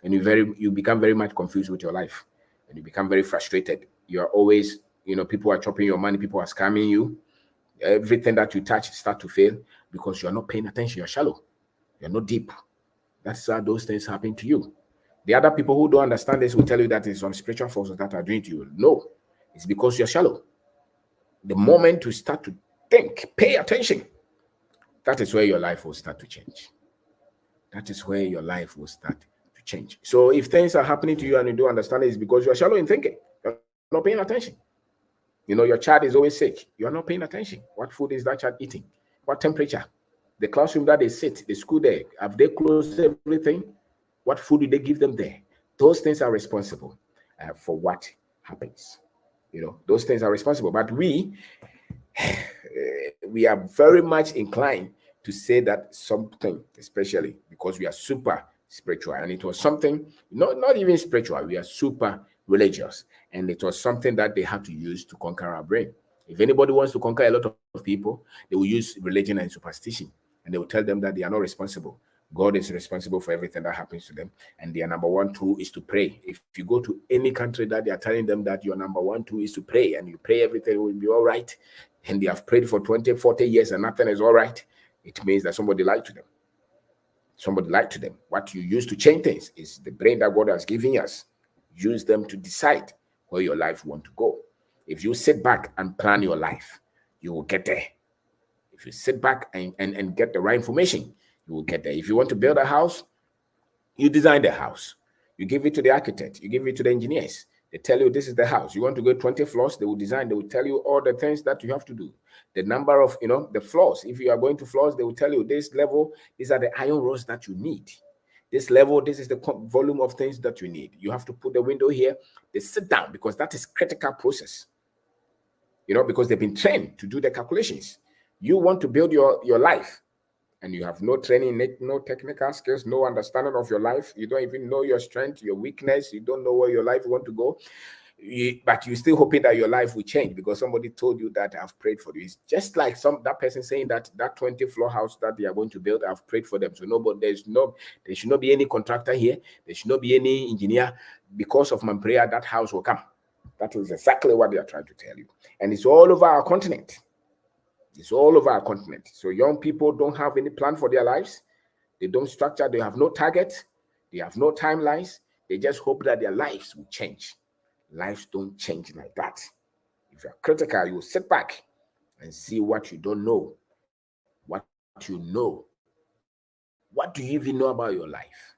And you become very much confused with your life. And you become very frustrated. You're always, people are chopping your money, people are scamming you. Everything that you touch start to fail because you're not paying attention. You're shallow. You're not deep. That's how those things happen to you. The other people who don't understand this will tell you that it's some spiritual forces that are doing to you. No, it's because you're shallow. The moment you start to think, pay attention, that is where your life will start to change. That is where your life will start to change. So if things are happening to you and you don't understand it, it's because you're shallow in thinking. You're not paying attention. Your child is always sick. You're not paying attention. What food is that child eating? What temperature? The classroom that they sit, the school there, have they closed everything? What food do they give them there? Those things are responsible for what happens. Those things are responsible. But we are very much inclined to say that something, especially because we are super spiritual, and it was something not even spiritual, we are super religious, and it was something that they had to use to conquer our brain. If anybody wants to conquer a lot of people, they will use religion and superstition, and they will tell them that they are not responsible. God is responsible for everything that happens to them, and their number one tool is to pray. If you go to any country that they are telling them that your number one tool is to pray, and you pray, everything will be all right, and they have prayed for 20, 40 years and nothing is all right, it means that somebody lied to them. Somebody lied to them. What you use to change things is the brain that God has given us. Use them to decide where your life want to go. If you sit back and plan your life, you will get there. If you sit back and get the right information, you will get there. If you want to build a house, you design the house. You give it to the architect. You give it to the engineers. They tell you this is the house. You want to go 20 floors, they will design. They will tell you all the things that you have to do. The number of, the floors. If you are going to floors, they will tell you this level, these are the iron rods that you need. This level, this is the volume of things that you need. You have to put the window here. They sit down because that is critical process. Because they've been trained to do the calculations. You want to build your life, and you have no training, no technical skills, no understanding of your life. You don't even know your strength, your weakness. You don't know where your life want to go. But you're still hoping that your life will change because somebody told you that I've prayed for you. It's just like that person saying that 20-floor house that they are going to build, I've prayed for them. So there should not be any contractor here. There should not be any engineer. Because of my prayer, that house will come. That is exactly what they are trying to tell you. And it's all over our continent. It's all over our continent. So young people don't have any plan for their lives. They don't structure. They have no target. They have no timelines. They just hope that their lives will change. Lives don't change like that. If you're critical, you will sit back and see what you don't know. What you know. What do you even know about your life?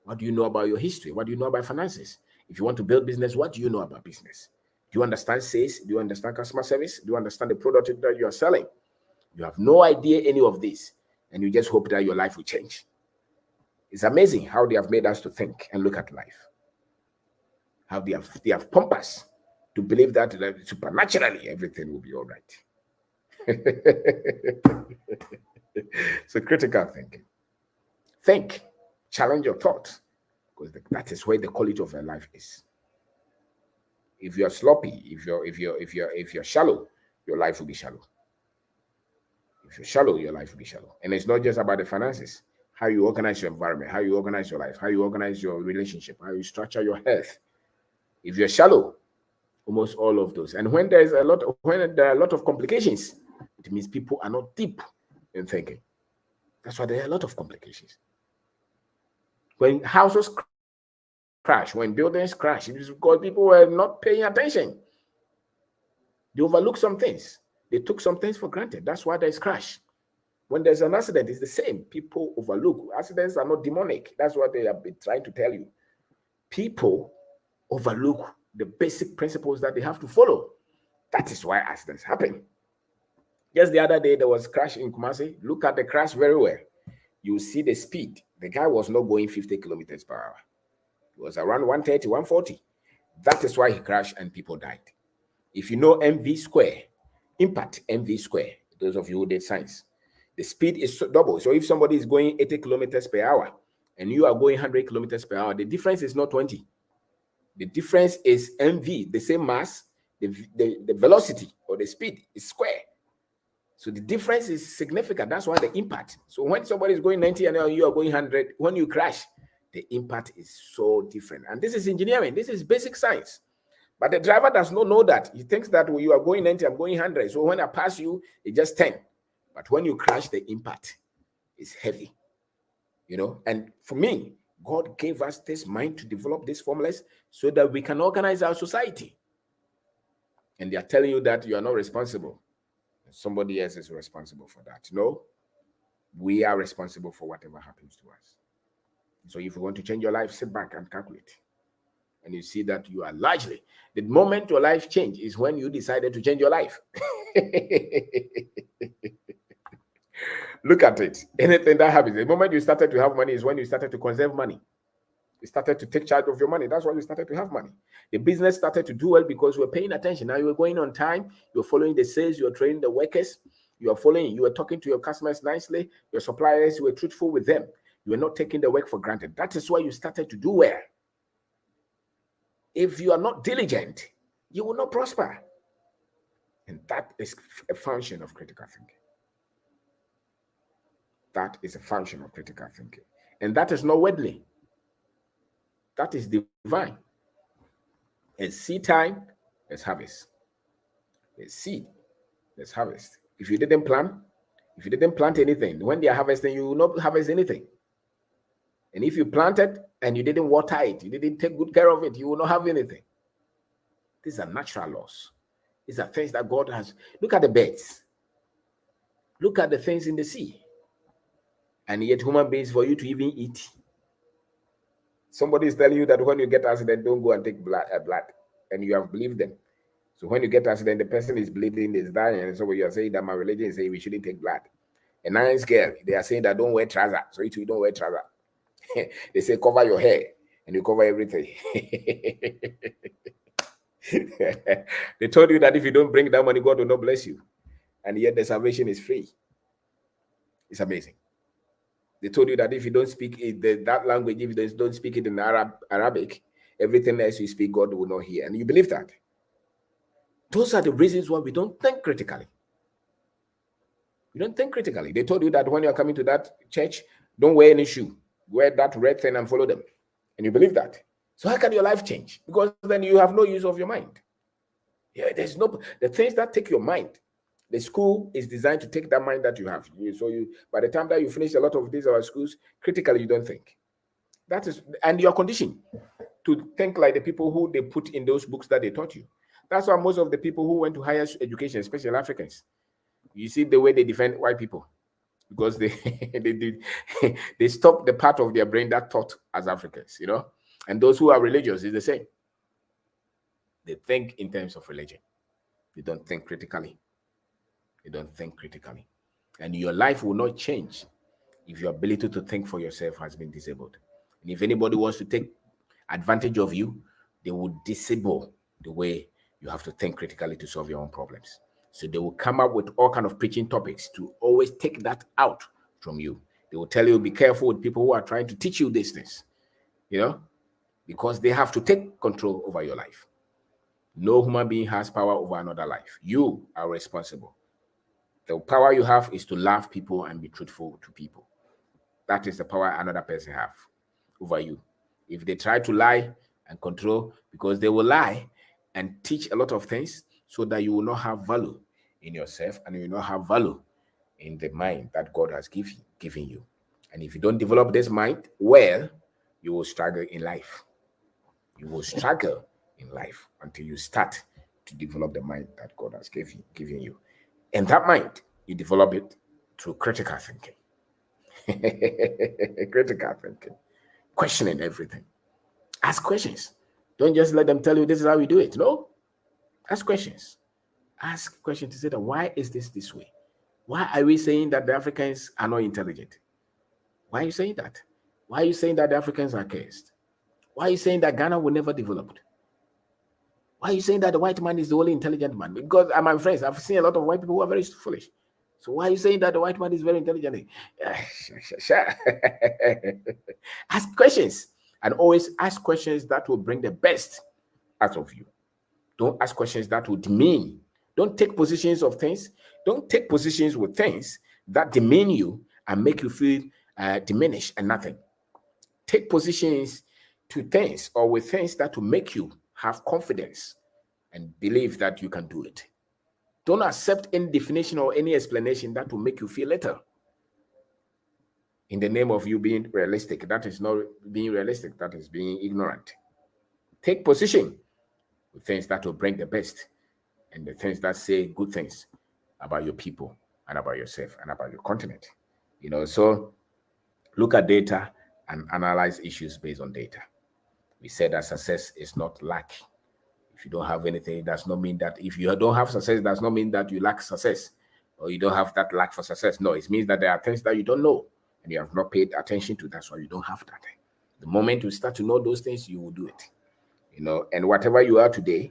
What do you know about your history? What do you know about finances? If you want to build business, what do you know about business? Do you understand sales? Do you understand customer service? Do you understand the product that you are selling? You have no idea any of this, and you just hope that your life will change. It's amazing how they have made us to think and look at life. How they have pumped us to believe that supernaturally everything will be all right. So critical thinking. Think, challenge your thoughts, because that is where the quality of your life is. If you're sloppy, if you're shallow, your life will be shallow. If you're shallow, your life will be shallow. And it's not just about the finances. How you organize your environment, how you organize your life, how you organize your relationship, how you structure your health. If you're shallow, almost all of those. And when there are a lot of complications, it means people are not deep in thinking. That's why there are a lot of complications. When houses crash, when buildings crash, it is because people were not paying attention. They overlook some things. They took some things for granted. That's why there's crash. When there's an accident, it's the same. People overlook. Accidents are not demonic. That's what they have been trying to tell you. People overlook the basic principles that they have to follow. That is why accidents happen. Just the other day, there was a crash in Kumasi. Look at the crash very well. You see the speed. The guy was not going 50 kilometers per hour. It was around 130, 140. That is why he crashed and people died. If you know mv square, impact mv square, those of you who did science, the speed is double. So if somebody is going 80 kilometers per hour and you are going 100 kilometers per hour, the difference is not 20. The difference is mv, the same mass, the velocity or the speed is square. So the difference is significant. That's why the impact. So when somebody is going 90 and you are going 100, when you crash, the impact is so different. And this is engineering. This is basic science. But the driver does not know that. He thinks that when you are going 90, I'm going 100. So when I pass you, it's just 10. But when you crash, the impact is heavy. You know, and for me, God gave us this mind to develop these formulas so that we can organize our society. And they are telling you that you are not responsible. Somebody else is responsible for that. No, we are responsible for whatever happens to us. So if you want to change your life, sit back and calculate. And you see that you are largely, the moment your life changes is when you decided to change your life. Look at it. Anything that happens, the moment you started to have money is when you started to conserve money. You started to take charge of your money. That's why you started to have money. The business started to do well because you were paying attention. Now you were going on time. You're following the sales. You're training the workers. You are following. You are talking to your customers nicely. Your suppliers, you were truthful with them. You are not taking the work for granted. That is why you started to do well. If you are not diligent, you will not prosper. And that is a function of critical thinking. That is a function of critical thinking. And that is not worldly. That is divine. It's seed time, let's harvest. It's seed, let's harvest. If you didn't plant anything, when they are harvesting, you will not harvest anything. And if you planted and you didn't water it, you didn't take good care of it, you will not have anything. These are natural laws. These are things that God has. Look at the birds. Look at the things in the sea. And yet human beings, for you to even eat. Somebody is telling you that when you get accident, don't go and take blood, and you have believed them. So when you get accident, the person is bleeding, is dying, and so you are saying that my religion is saying we shouldn't take blood. A nice girl, they are saying that don't wear trousers, so you don't wear trousers. They say cover your hair, and you cover everything. They told you that if you don't bring that money, God will not bless you, and yet the salvation is free. It's amazing. They told you that if you don't speak that language, if you don't speak it in Arabic, everything else you speak, God will not hear. And you believe that. Those are the reasons why we don't think critically. We don't think critically. They told you that when you're coming to that church, don't wear any shoe. Wear that red thing and follow them. And you believe that. So how can your life change? Because then you have no use of your mind. Yeah, there's no, the things that take your mind. The school is designed to take that mind that you have. By the time that you finish a lot of these our schools, critically you don't think. That is, and you're conditioned to think like the people who they put in those books that they taught you. That's why most of the people who went to higher education, especially Africans, you see the way they defend white people, because they they stop the part of their brain that taught as Africans, you know. And those who are religious is the same. They think in terms of religion. They don't think critically. You don't think critically. And your life will not change if your ability to think for yourself has been disabled. And if anybody wants to take advantage of you, they will disable the way you have to think critically to solve your own problems. So they will come up with all kinds of preaching topics to always take that out from you. They will tell you, be careful with people who are trying to teach you these things, you know, because they have to take control over your life. No human being has power over another life. You are responsible. The power you have is to love people and be truthful to people. That is the power another person have over you. If they try to lie and control, because they will lie and teach a lot of things so that you will not have value in yourself and you will not have value in the mind that God has given you. And if you don't develop this mind well, you will struggle in life. You will struggle in life until you start to develop the mind that God has given you. And that mind, you develop it through critical thinking. Critical thinking. Questioning everything. Ask questions. Don't just let them tell you this is how we do it. No. Ask questions. Ask questions to say that why is this way? Why are we saying that the Africans are not intelligent? Why are you saying that? Why are you saying that the Africans are cursed? Why are you saying that Ghana will never develop? Why are you saying that the white man is the only intelligent man? Because my friends, I've seen a lot of white people who are very foolish. So why are you saying that the white man is very intelligent? Ask questions, and always ask questions that will bring the best out of you. Don't ask questions that will demean. Don't take positions of things. Don't take positions with things that demean you and make you feel diminished and nothing. Take positions to things or with things that will make you have confidence and believe that you can do it. Don't accept any definition or any explanation that will make you feel little. In the name of you being realistic, that is not being realistic, that is being ignorant. Take position with things that will bring the best and the things that say good things about your people and about yourself and about your continent. So look at data and analyze issues based on data. We said that success is not lack. If you don't have anything, it does not mean that if you don't have success, it does not mean that you lack success or you don't have that lack for success. No, it means that there are things that you don't know and you have not paid attention to. That's why you don't have that. The moment you start to know those things, you will do it. And whatever you are today,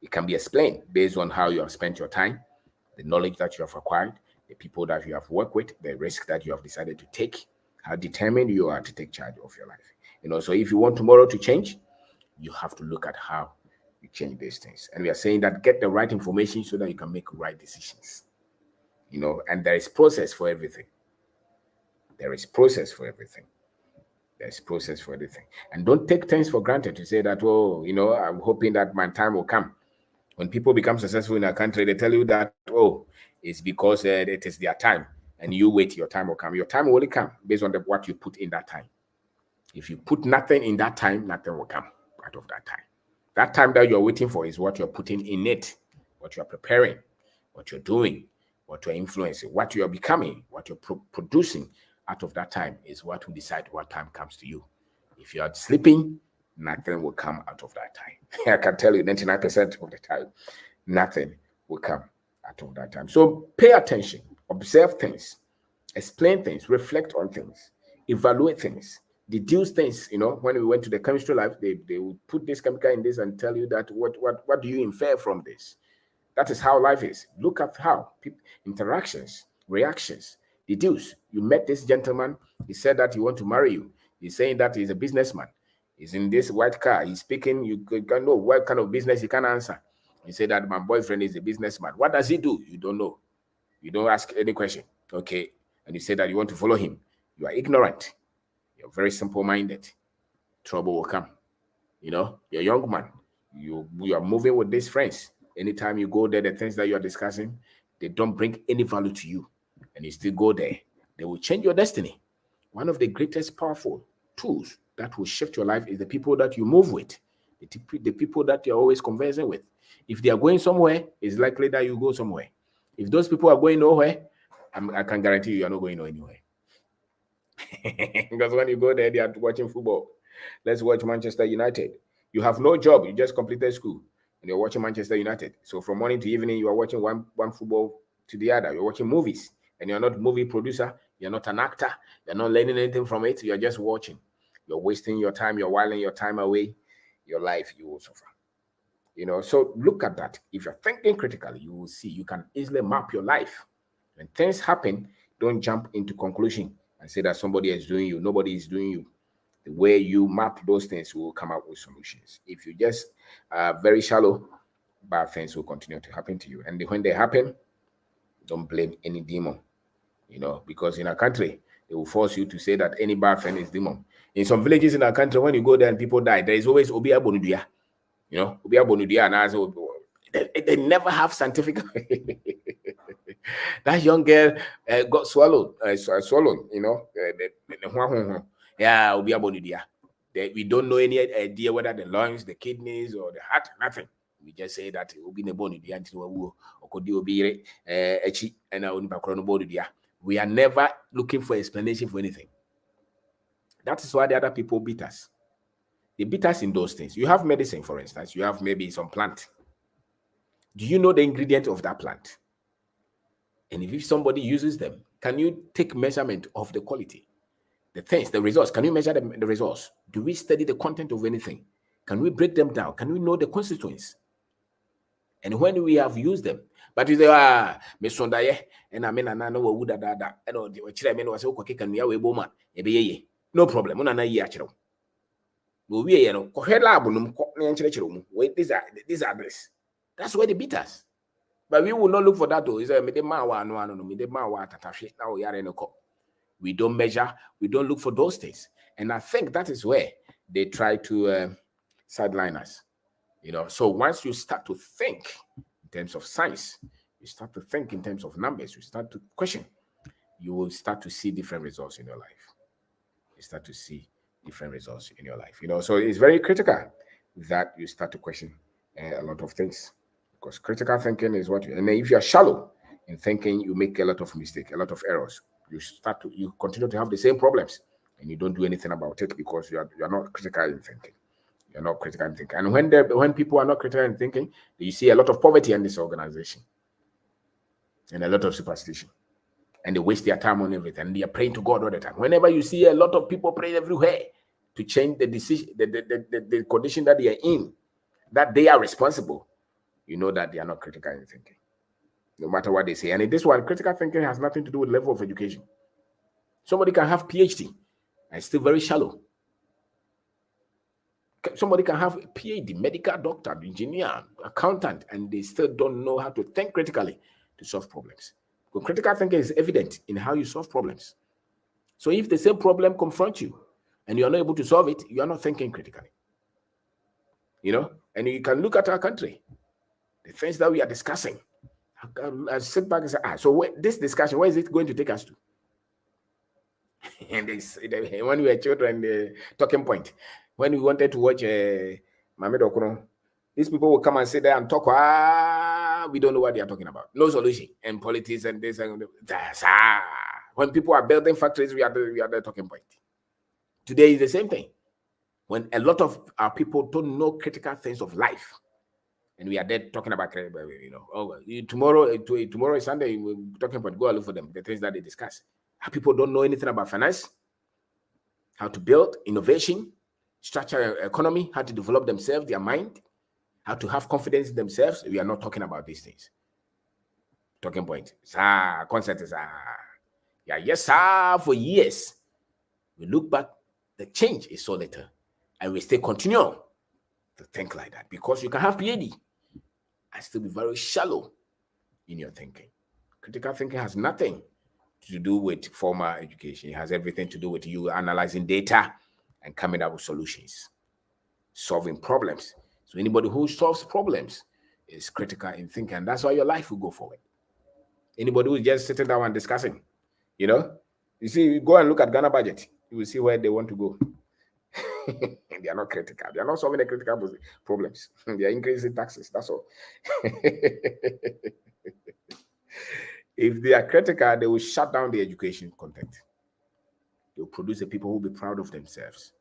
it can be explained based on how you have spent your time, the knowledge that you have acquired, the people that you have worked with, the risk that you have decided to take, how determined you are to take charge of your life. So if you want tomorrow to change, you have to look at how you change these things. And we are saying that get the right information so that you can make right decisions. And there is process for everything. There is process for everything. There's process for everything. And don't take things for granted to say that, I'm hoping that my time will come. When people become successful in a country, they tell you that, it's because it is their time. And you wait, your time will come. Your time will only come based on what you put in that time. If you put nothing in that time, nothing will come out of that time. That time that you're waiting for is what you're putting in it, what you're preparing, what you're doing, what you're influencing, what you're becoming, what you're producing out of that time is what will decide what time comes to you. If you are sleeping, nothing will come out of that time. I can tell you 99% of the time, nothing will come out of that time. So pay attention, observe things, explain things, reflect on things, evaluate things, deduce things. When we went to the chemistry lab, they would put this chemical in this and tell you that what do you infer from this? That is how life is. Look at how people, interactions, reactions, deduce. You met this gentleman. He said that he wants to marry you. He's saying that he's a businessman. He's in this white car. He's speaking. You can know what kind of business he can answer. He said that my boyfriend is a businessman. What does he do? You don't know. You don't ask any question. Okay. And you say that you want to follow him. You are ignorant. You're very simple-minded. Trouble will come. You're a young man. You are moving with these friends. Anytime you go there, the things that you are discussing, they don't bring any value to you. And you still go there. They will change your destiny. One of the greatest powerful tools that will shift your life is the people that you move with, the people that you're always conversing with. If they are going somewhere, it's likely that you go somewhere. If those people are going nowhere, I can guarantee you are not going anywhere. Because when you go there, they are watching football. Let's watch Manchester United. You have no job. You just completed school and you're watching Manchester United. So from morning to evening, you are watching one football to the other. You're watching movies and you're not a movie producer. You're not an actor. You're not learning anything from it. You're just watching. You're wasting your time. You're whiling your time away. Your life, you will suffer. So look at that. If you're thinking critically, you will see you can easily map your life. When things happen, don't jump into conclusion and say that somebody is doing you. Nobody is doing you. The way you map those things will come up with solutions. If you just very shallow, bad things will continue to happen to you. And when they happen, don't blame any demon, because in our country, they will force you to say that any bad thing is demon. In some villages in our country, when you go there and people die, there is always Obi Abonudia. Obi Abonudia, and they never have scientific. That young girl got swallowed. Yeah, Obi Abonudia. We don't know any idea whether the lungs, the kidneys, or the heart, nothing. We just say that Obi Abonudia until Obi Echi and Onibakronobonudia. We are never looking for explanation for anything. That is why the other people beat us. They beat us in those things. You have medicine, for instance. You have maybe some plant. Do you know the ingredient of that plant? And if somebody uses them, can you take measurement of the quality? The things, the results, can you measure the results? Do we study the content of anything? Can we break them down? Can we know the constituents? And when we have used them, but you say, Miss Sondaye, and I mean, I know what would that, and all the chairman was okay, can we have a woman, no problem, on an year. We know, wait, these are this. That's where they beat us. But we will not look for that though. We don't measure, we don't look for those things. And I think that is where they try to sideline us. You know, so once you start to think in terms of science, you start to think in terms of numbers, you start to question, you will start to see different results in your life. You start to see different results in your life. You know, so it's very critical that you start to question a lot of things, because critical thinking is what and if you are shallow in thinking, you make a lot of mistakes, a lot of errors. You continue to have the same problems, and you don't do anything about it because you are not critical in thinking. You're not critical in thinking. And when people are not critical in thinking, you see a lot of poverty in this organization and a lot of superstition. And they waste their time on everything. And they are praying to God all the time. Whenever you see a lot of people praying everywhere to change the decision, the condition that they are in, that they are responsible, you know that they are not critical in thinking, no matter what they say. And in this one, critical thinking has nothing to do with level of education. Somebody can have PhD and still very shallow. Somebody can have a PhD, medical doctor, engineer, accountant, and they still don't know how to think critically to solve problems. Because critical thinking is evident in how you solve problems. So if the same problem confronts you and you are not able to solve it, you are not thinking critically. You know, and you can look at our country, the things that we are discussing. I sit back and say, so this discussion, where is it going to take us to? And when we were children, the talking point, when we wanted to watch Mame Dokuno, these people will come and sit there and talk. We don't know what they are talking about. No solution. And politics and this and that. When people are building factories, we are the talking point. Today is the same thing. When a lot of our people don't know critical things of life, and we are there talking about, you know, tomorrow is Sunday, we're talking about, go and look for them, the things that they discuss. Our people don't know anything about finance, how to build innovation, structure economy, how to develop themselves, their mind, how to have confidence in themselves. We are not talking about these things. Talking point. Concept is yes, sir, for years. We look back, the change is so little, and we still continue to think like that, because you can have PhD and still be very shallow in your thinking. Critical thinking has nothing to do with formal education. It has everything to do with you analyzing data and coming up with solutions, solving problems. So anybody who solves problems is critical in thinking, and that's why your life will go forward. Anybody who's just sitting down and discussing, you know, you see, you go and look at Ghana budget, you will see where they want to go. They are not critical. They are not solving the critical problems. They are increasing taxes. That's all. If they are critical, they will shut down the education content. They will produce the people who will be proud of themselves.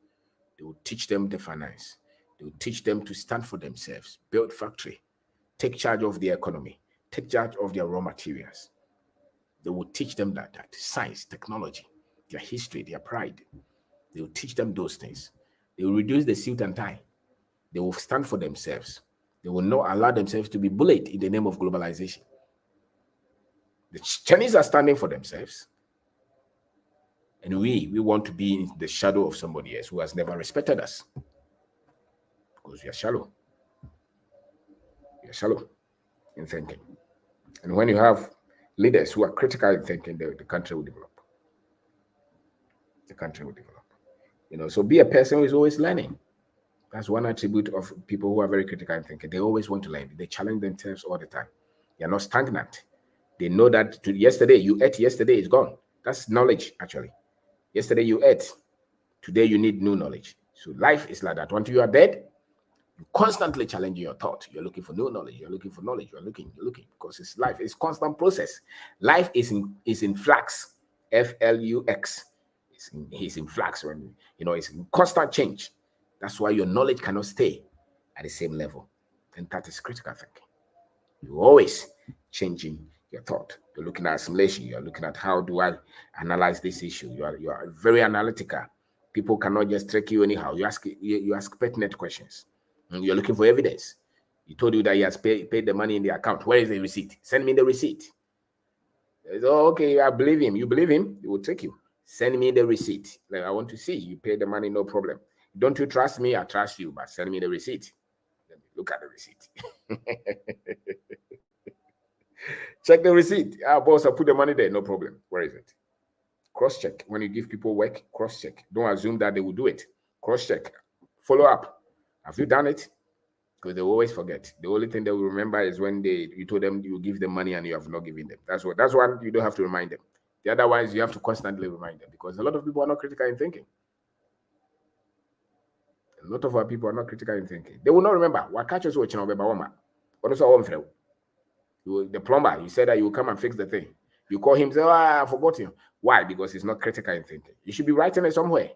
They will teach them the finance. They will teach them to stand for themselves, build factory, take charge of the economy, take charge of their raw materials. They will teach them that science, technology, their history, their pride. They will teach them those things. They will reduce the suit and tie. They will stand for themselves. They will not allow themselves to be bullied in the name of globalization. The Chinese are standing for themselves. And we want to be in the shadow of somebody else who has never respected us. Because we are shallow. We are shallow in thinking. And when you have leaders who are critical in thinking, the country will develop. The country will develop. You know, so be a person who is always learning. That's one attribute of people who are very critical in thinking. They always want to learn. They challenge themselves all the time. They're not stagnant. They know that yesterday you ate, yesterday is gone. That's knowledge, actually. Yesterday you ate. Today you need new knowledge. So life is like that. Once you are dead, you constantly challenge your thought. You're looking for new knowledge. You're looking for knowledge. You're looking because it's life. It's constant process. Life is in flux. Flux. It's in flux. When it's in constant change. That's why your knowledge cannot stay at the same level. And that is critical thinking. You're always changing your thought. You're looking at assimilation. You're looking at how do I analyze this issue. You are very analytical. People cannot just trick you anyhow. You ask pertinent questions. You're looking for evidence. He told you that he has paid the money in the account. Where is the receipt? Send me the receipt. Oh, okay, I believe him. You believe him? He will take you. Send me the receipt. Like, I want to see you pay the money, no problem. Don't you trust me? I trust you, but send me the receipt. Let me look at the receipt. Check the receipt. Ah, boss, I put the money there, no problem. Where is it? Cross-check. When you give people work, cross-check. Don't assume that they will do it. Cross-check. Follow up. Have you done it? Because they always forget. The only thing they will remember is when you told them you give them money and you have not given them. That's one you don't have to remind them. The other ones you have to constantly remind them, because a lot of people are not critical in thinking. A lot of our people are not critical in thinking. They will not remember. The plumber, you said that you will come and fix the thing. You call him, say, I forgot him. Why? Because he's not critical in thinking. You should be writing it somewhere.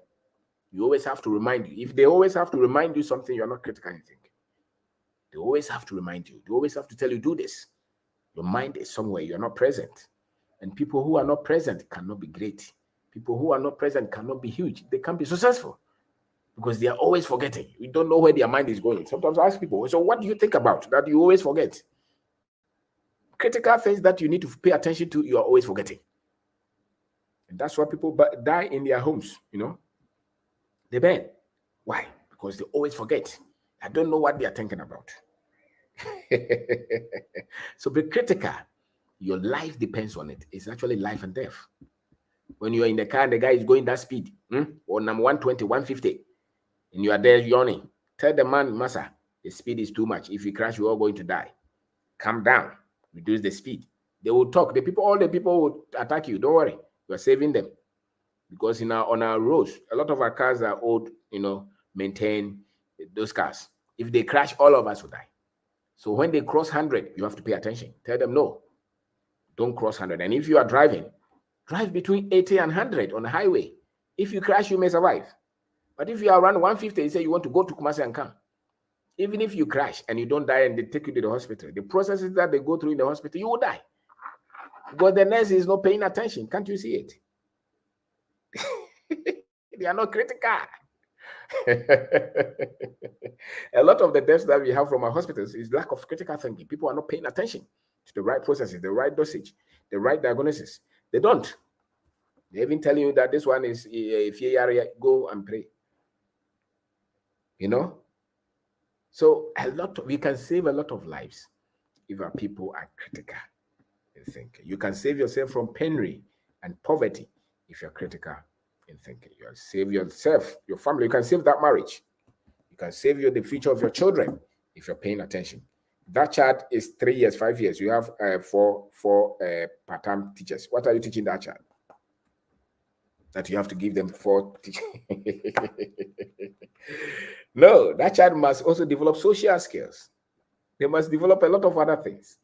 You always have to remind you. If they always have to remind you something, you're not critical in thinking. They always have to remind you. They always have to tell you, do this. Your mind is somewhere. You're not present. And people who are not present cannot be great. People who are not present cannot be huge. They can't be successful because they are always forgetting. You don't know where their mind is going. Sometimes I ask people, so what do you think about that you always forget? Critical things that you need to pay attention to, you are always forgetting. And that's why people die in their homes, They burn. Why? Because they always forget. I don't know what they are thinking about. So be critical. Your life depends on it. It's actually life and death. When you are in the car and the guy is going that speed, or number 120, 150, and you are there yawning, tell the man, Massa, the speed is too much. If you crash, you're all going to die. Calm down. Reduce the speed. They will talk. All the people will attack you. Don't worry. You are saving them. Because on our roads, a lot of our cars are old, maintained, those cars. If they crash, all of us will die. So when they cross 100, you have to pay attention. Tell them, no, don't cross 100. And if you are driving, drive between 80 and 100 on the highway. If you crash, you may survive. But if you are around 150, you say you want to go to Kumasi and come. Even if you crash and you don't die and they take you to the hospital, the processes that they go through in the hospital, you will die. Because the nurse is not paying attention. Can't you see it? They are not critical. A lot of the deaths that we have from our hospitals is lack of critical thinking. People are not paying attention to the right processes, the right dosage, the right diagnosis. They don't. They even tell you that this one is, if you go and pray. So we can save a lot of lives if our people are critical in thinking. You can save yourself from penury and poverty if you're critical in thinking. You can save yourself, your family. You can save that marriage. You can save the future of your children if you're paying attention. That child is 3 years, 5 years. You have four part-time teachers. What are you teaching that child? That you have to give them 4 teachers. No, that child must also develop social skills. They must develop a lot of other things.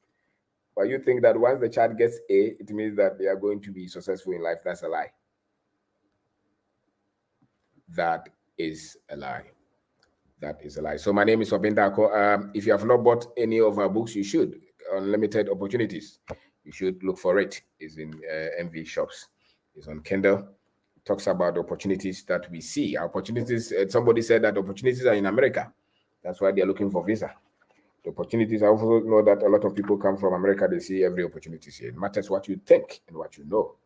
But you think that once the child gets A, it means that they are going to be successful in life. That's a lie. That is a lie. That is a lie. So my name is Obeng Darko. If you have not bought any of our books, you should. Unlimited Opportunities. You should look for it. It's in MV shops. It's on Kindle. Talks about the opportunities that we see. Our opportunities, somebody said that opportunities are in America. That's why they're looking for visa. The opportunities, I also know that a lot of people come from America. They see every opportunity here. It matters what you think and what you know.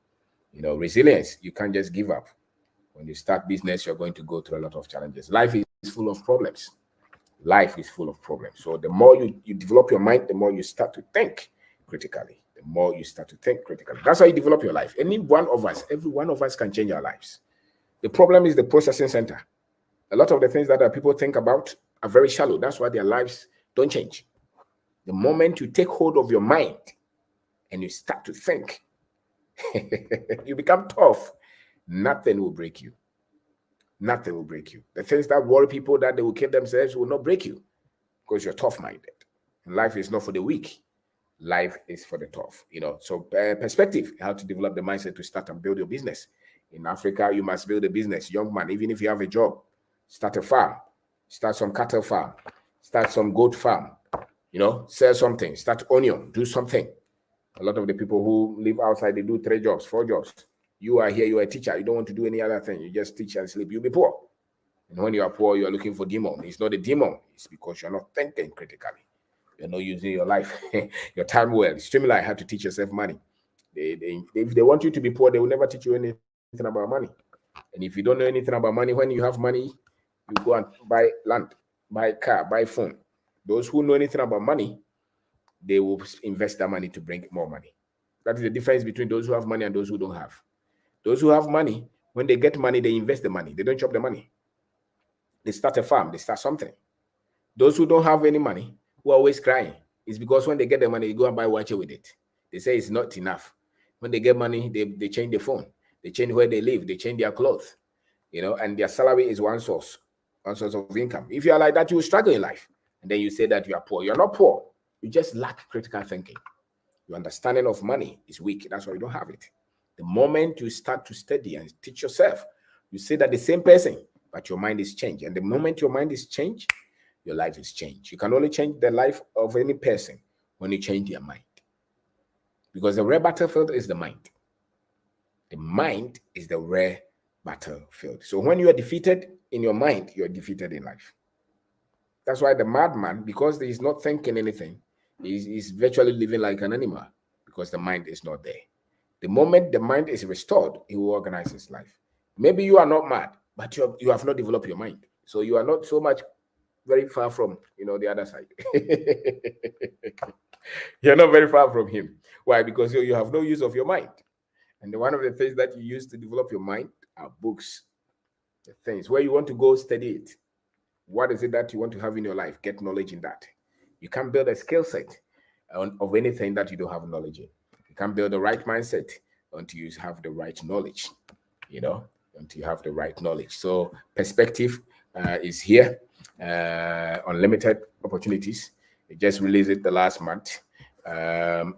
Resilience. You can't just give up. When you start business, you're going to go through a lot of challenges. Life is full of problems. Life is full of problems. So the more you develop your mind, the more you start to think critically. The more you start to think critically. That's how you develop your life. Every one of us can change our lives. The problem is the processing center. A lot of the things that people think about are very shallow. That's why their lives don't change. The moment you take hold of your mind and you start to think, you become tough. Nothing will break you. Nothing will break you. The things that worry people that they will kill themselves will not break you because you're tough-minded. Life is not for the weak. Life is for the tough. So perspective, how to develop the mindset to start and build your business. In Africa, you must build a business. Young man, even if you have a job, start a farm, start some cattle farm, start some goat farm, sell something, start onion, do something. A lot of the people who live outside, they do 3 jobs, 4 jobs. You are here, you are a teacher. You don't want to do any other thing. You just teach and sleep. You'll be poor. And when you are poor, you are looking for demon. It's not a demon. It's because you're not thinking critically. You're not using your life, your time well. Stimuli how to teach yourself money. If they want you to be poor, they will never teach you anything about money. And if you don't know anything about money, when you have money, you go and buy land, buy car, buy phone. Those who know anything about money, they will invest that money to bring more money. That is the difference between those who have money and those who don't have. Those who have money, when they get money, they invest the money. They don't chop the money. They start a farm, they start something. Those who don't have any money, who are always crying, it's because when they get the money, they go and buy watch with it. They say it's not enough. When they get money, they change the phone, they change where they live, they change their clothes, and their salary is one source of income. If you are like that, you will struggle in life. And then you say that you are poor. You're not poor. You just lack critical thinking. Your understanding of money is weak. That's why you don't have it. The moment you start to study and teach yourself, you say that the same person, but your mind is changed. And the moment your mind is changed, your life is changed. You can only change the life of any person when you change their mind. Because the rare battlefield is the mind. The mind is the rare battlefield. So when you are defeated in your mind, you're defeated in life. That's why the madman, because he's not thinking anything, he's virtually living like an animal because the mind is not there. The moment the mind is restored, he will organize his life. Maybe you are not mad, but you have not developed your mind. So you are not so much very far from the other side. You're not very far from him. Why? Because you have no use of your mind. And one of the things that you use to develop your mind are books. The things where you want to go study it. What is it that you want to have in your life? Get knowledge in that. You can't build a skill set of anything that you don't have knowledge in. You can't build the right mindset until you have the right knowledge, until you have the right knowledge. So perspective is here. Unlimited opportunities. It just released it the last month.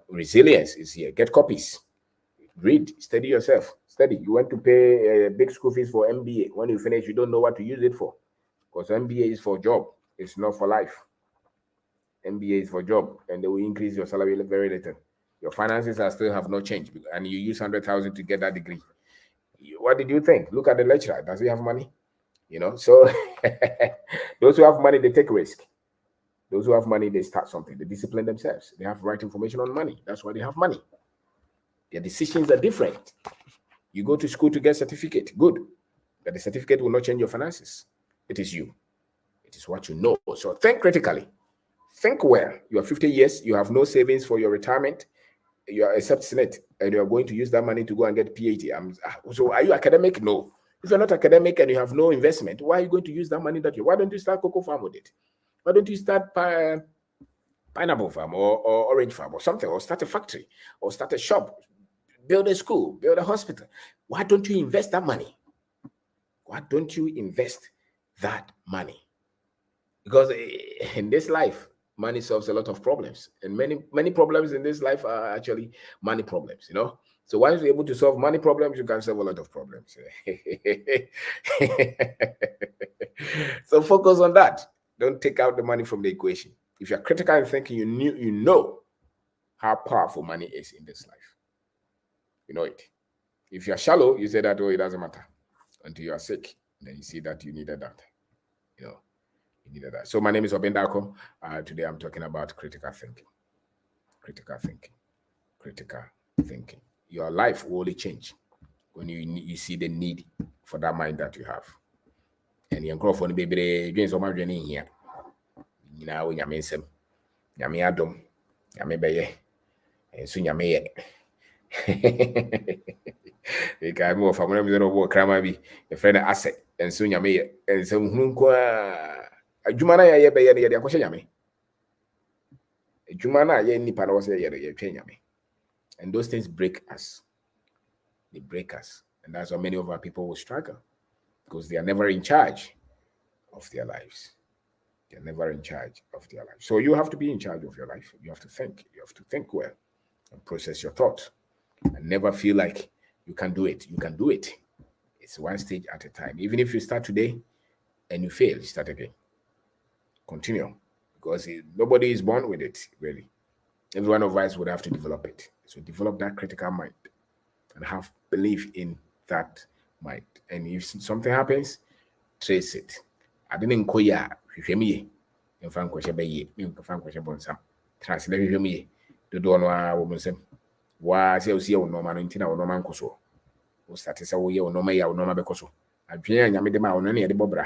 Resilience is here. Get copies. Read. Study yourself. Study. You want to pay big school fees for MBA. When you finish, you don't know what to use it for. Because MBA is for job. It's not for life. MBA is for job. And they will increase your salary very little. Your finances are still have no change. And you use 100,000 to get that degree. What did you think? Look at the lecturer. Does he have money? So those who have money, they take risk. Those who have money, they start something. They discipline themselves. They have right information on money. That's why they have money. Their decisions are different. You go to school to get a certificate. Good. But the certificate will not change your finances. It is you. It is what you know. So think critically. Think well. You are 50 years. You have no savings for your retirement. You are accepting it. And you are going to use that money to go and get PhD. So are you academic? No. If you're not academic and you have no investment, why are you going to use that money why don't you start cocoa farm with it? Why don't you start pineapple farm or orange farm or something, or start a factory or start a shop, build a school, build a hospital? Why don't you invest that money? Why don't you invest that money? Because in this life, money solves a lot of problems. And many problems in this life are actually money problems, So once you're able to solve money problems, you can solve a lot of problems. So focus on that. Don't take out the money from the equation. If you're critical in thinking, you know how powerful money is in this life. You know it. If you're shallow, you say that, it doesn't matter. Until you are sick, then you see that you needed that. You needed that. So my name is Obeng Darko. Today I'm talking about critical thinking. Critical thinking. Critical thinking. Your life will only change when you see the need for that mind that you have. And your microphone baby dreams of my journey here. When you mean some Yami Adam, Yami Baye, and soon Yami. You can move from one of the cramabi, a friend asset, and soon Yami, and some Hunqua. A Jumana ye be ye de akwose nyame. A Jumana ye nipa na wo se ye twa nyame. And those things break us. They break us. And that's why many of our people will struggle. Because they are never in charge of their lives. They're never in charge of their life. So you have to be in charge of your life. You have to think. You have to think well and process your thoughts. And never feel like you can do it. You can do it. It's one stage at a time. Even if you start today and you fail, you start again. Continue. Because nobody is born with it, really. Every one of us would have to develop it. So develop that critical mind and have belief in that mind. And if something happens, trace it. I didn't call ya. In translate hwehwɛ mu ye dodo no a wo nsɛm wa sɛ osi wo normal no ntina wo normal nkoso wo start sɛ wo ye wo normal ya wo normal bɛkɔ so adwene a nyame de ma wo no ne yɛde bɔbra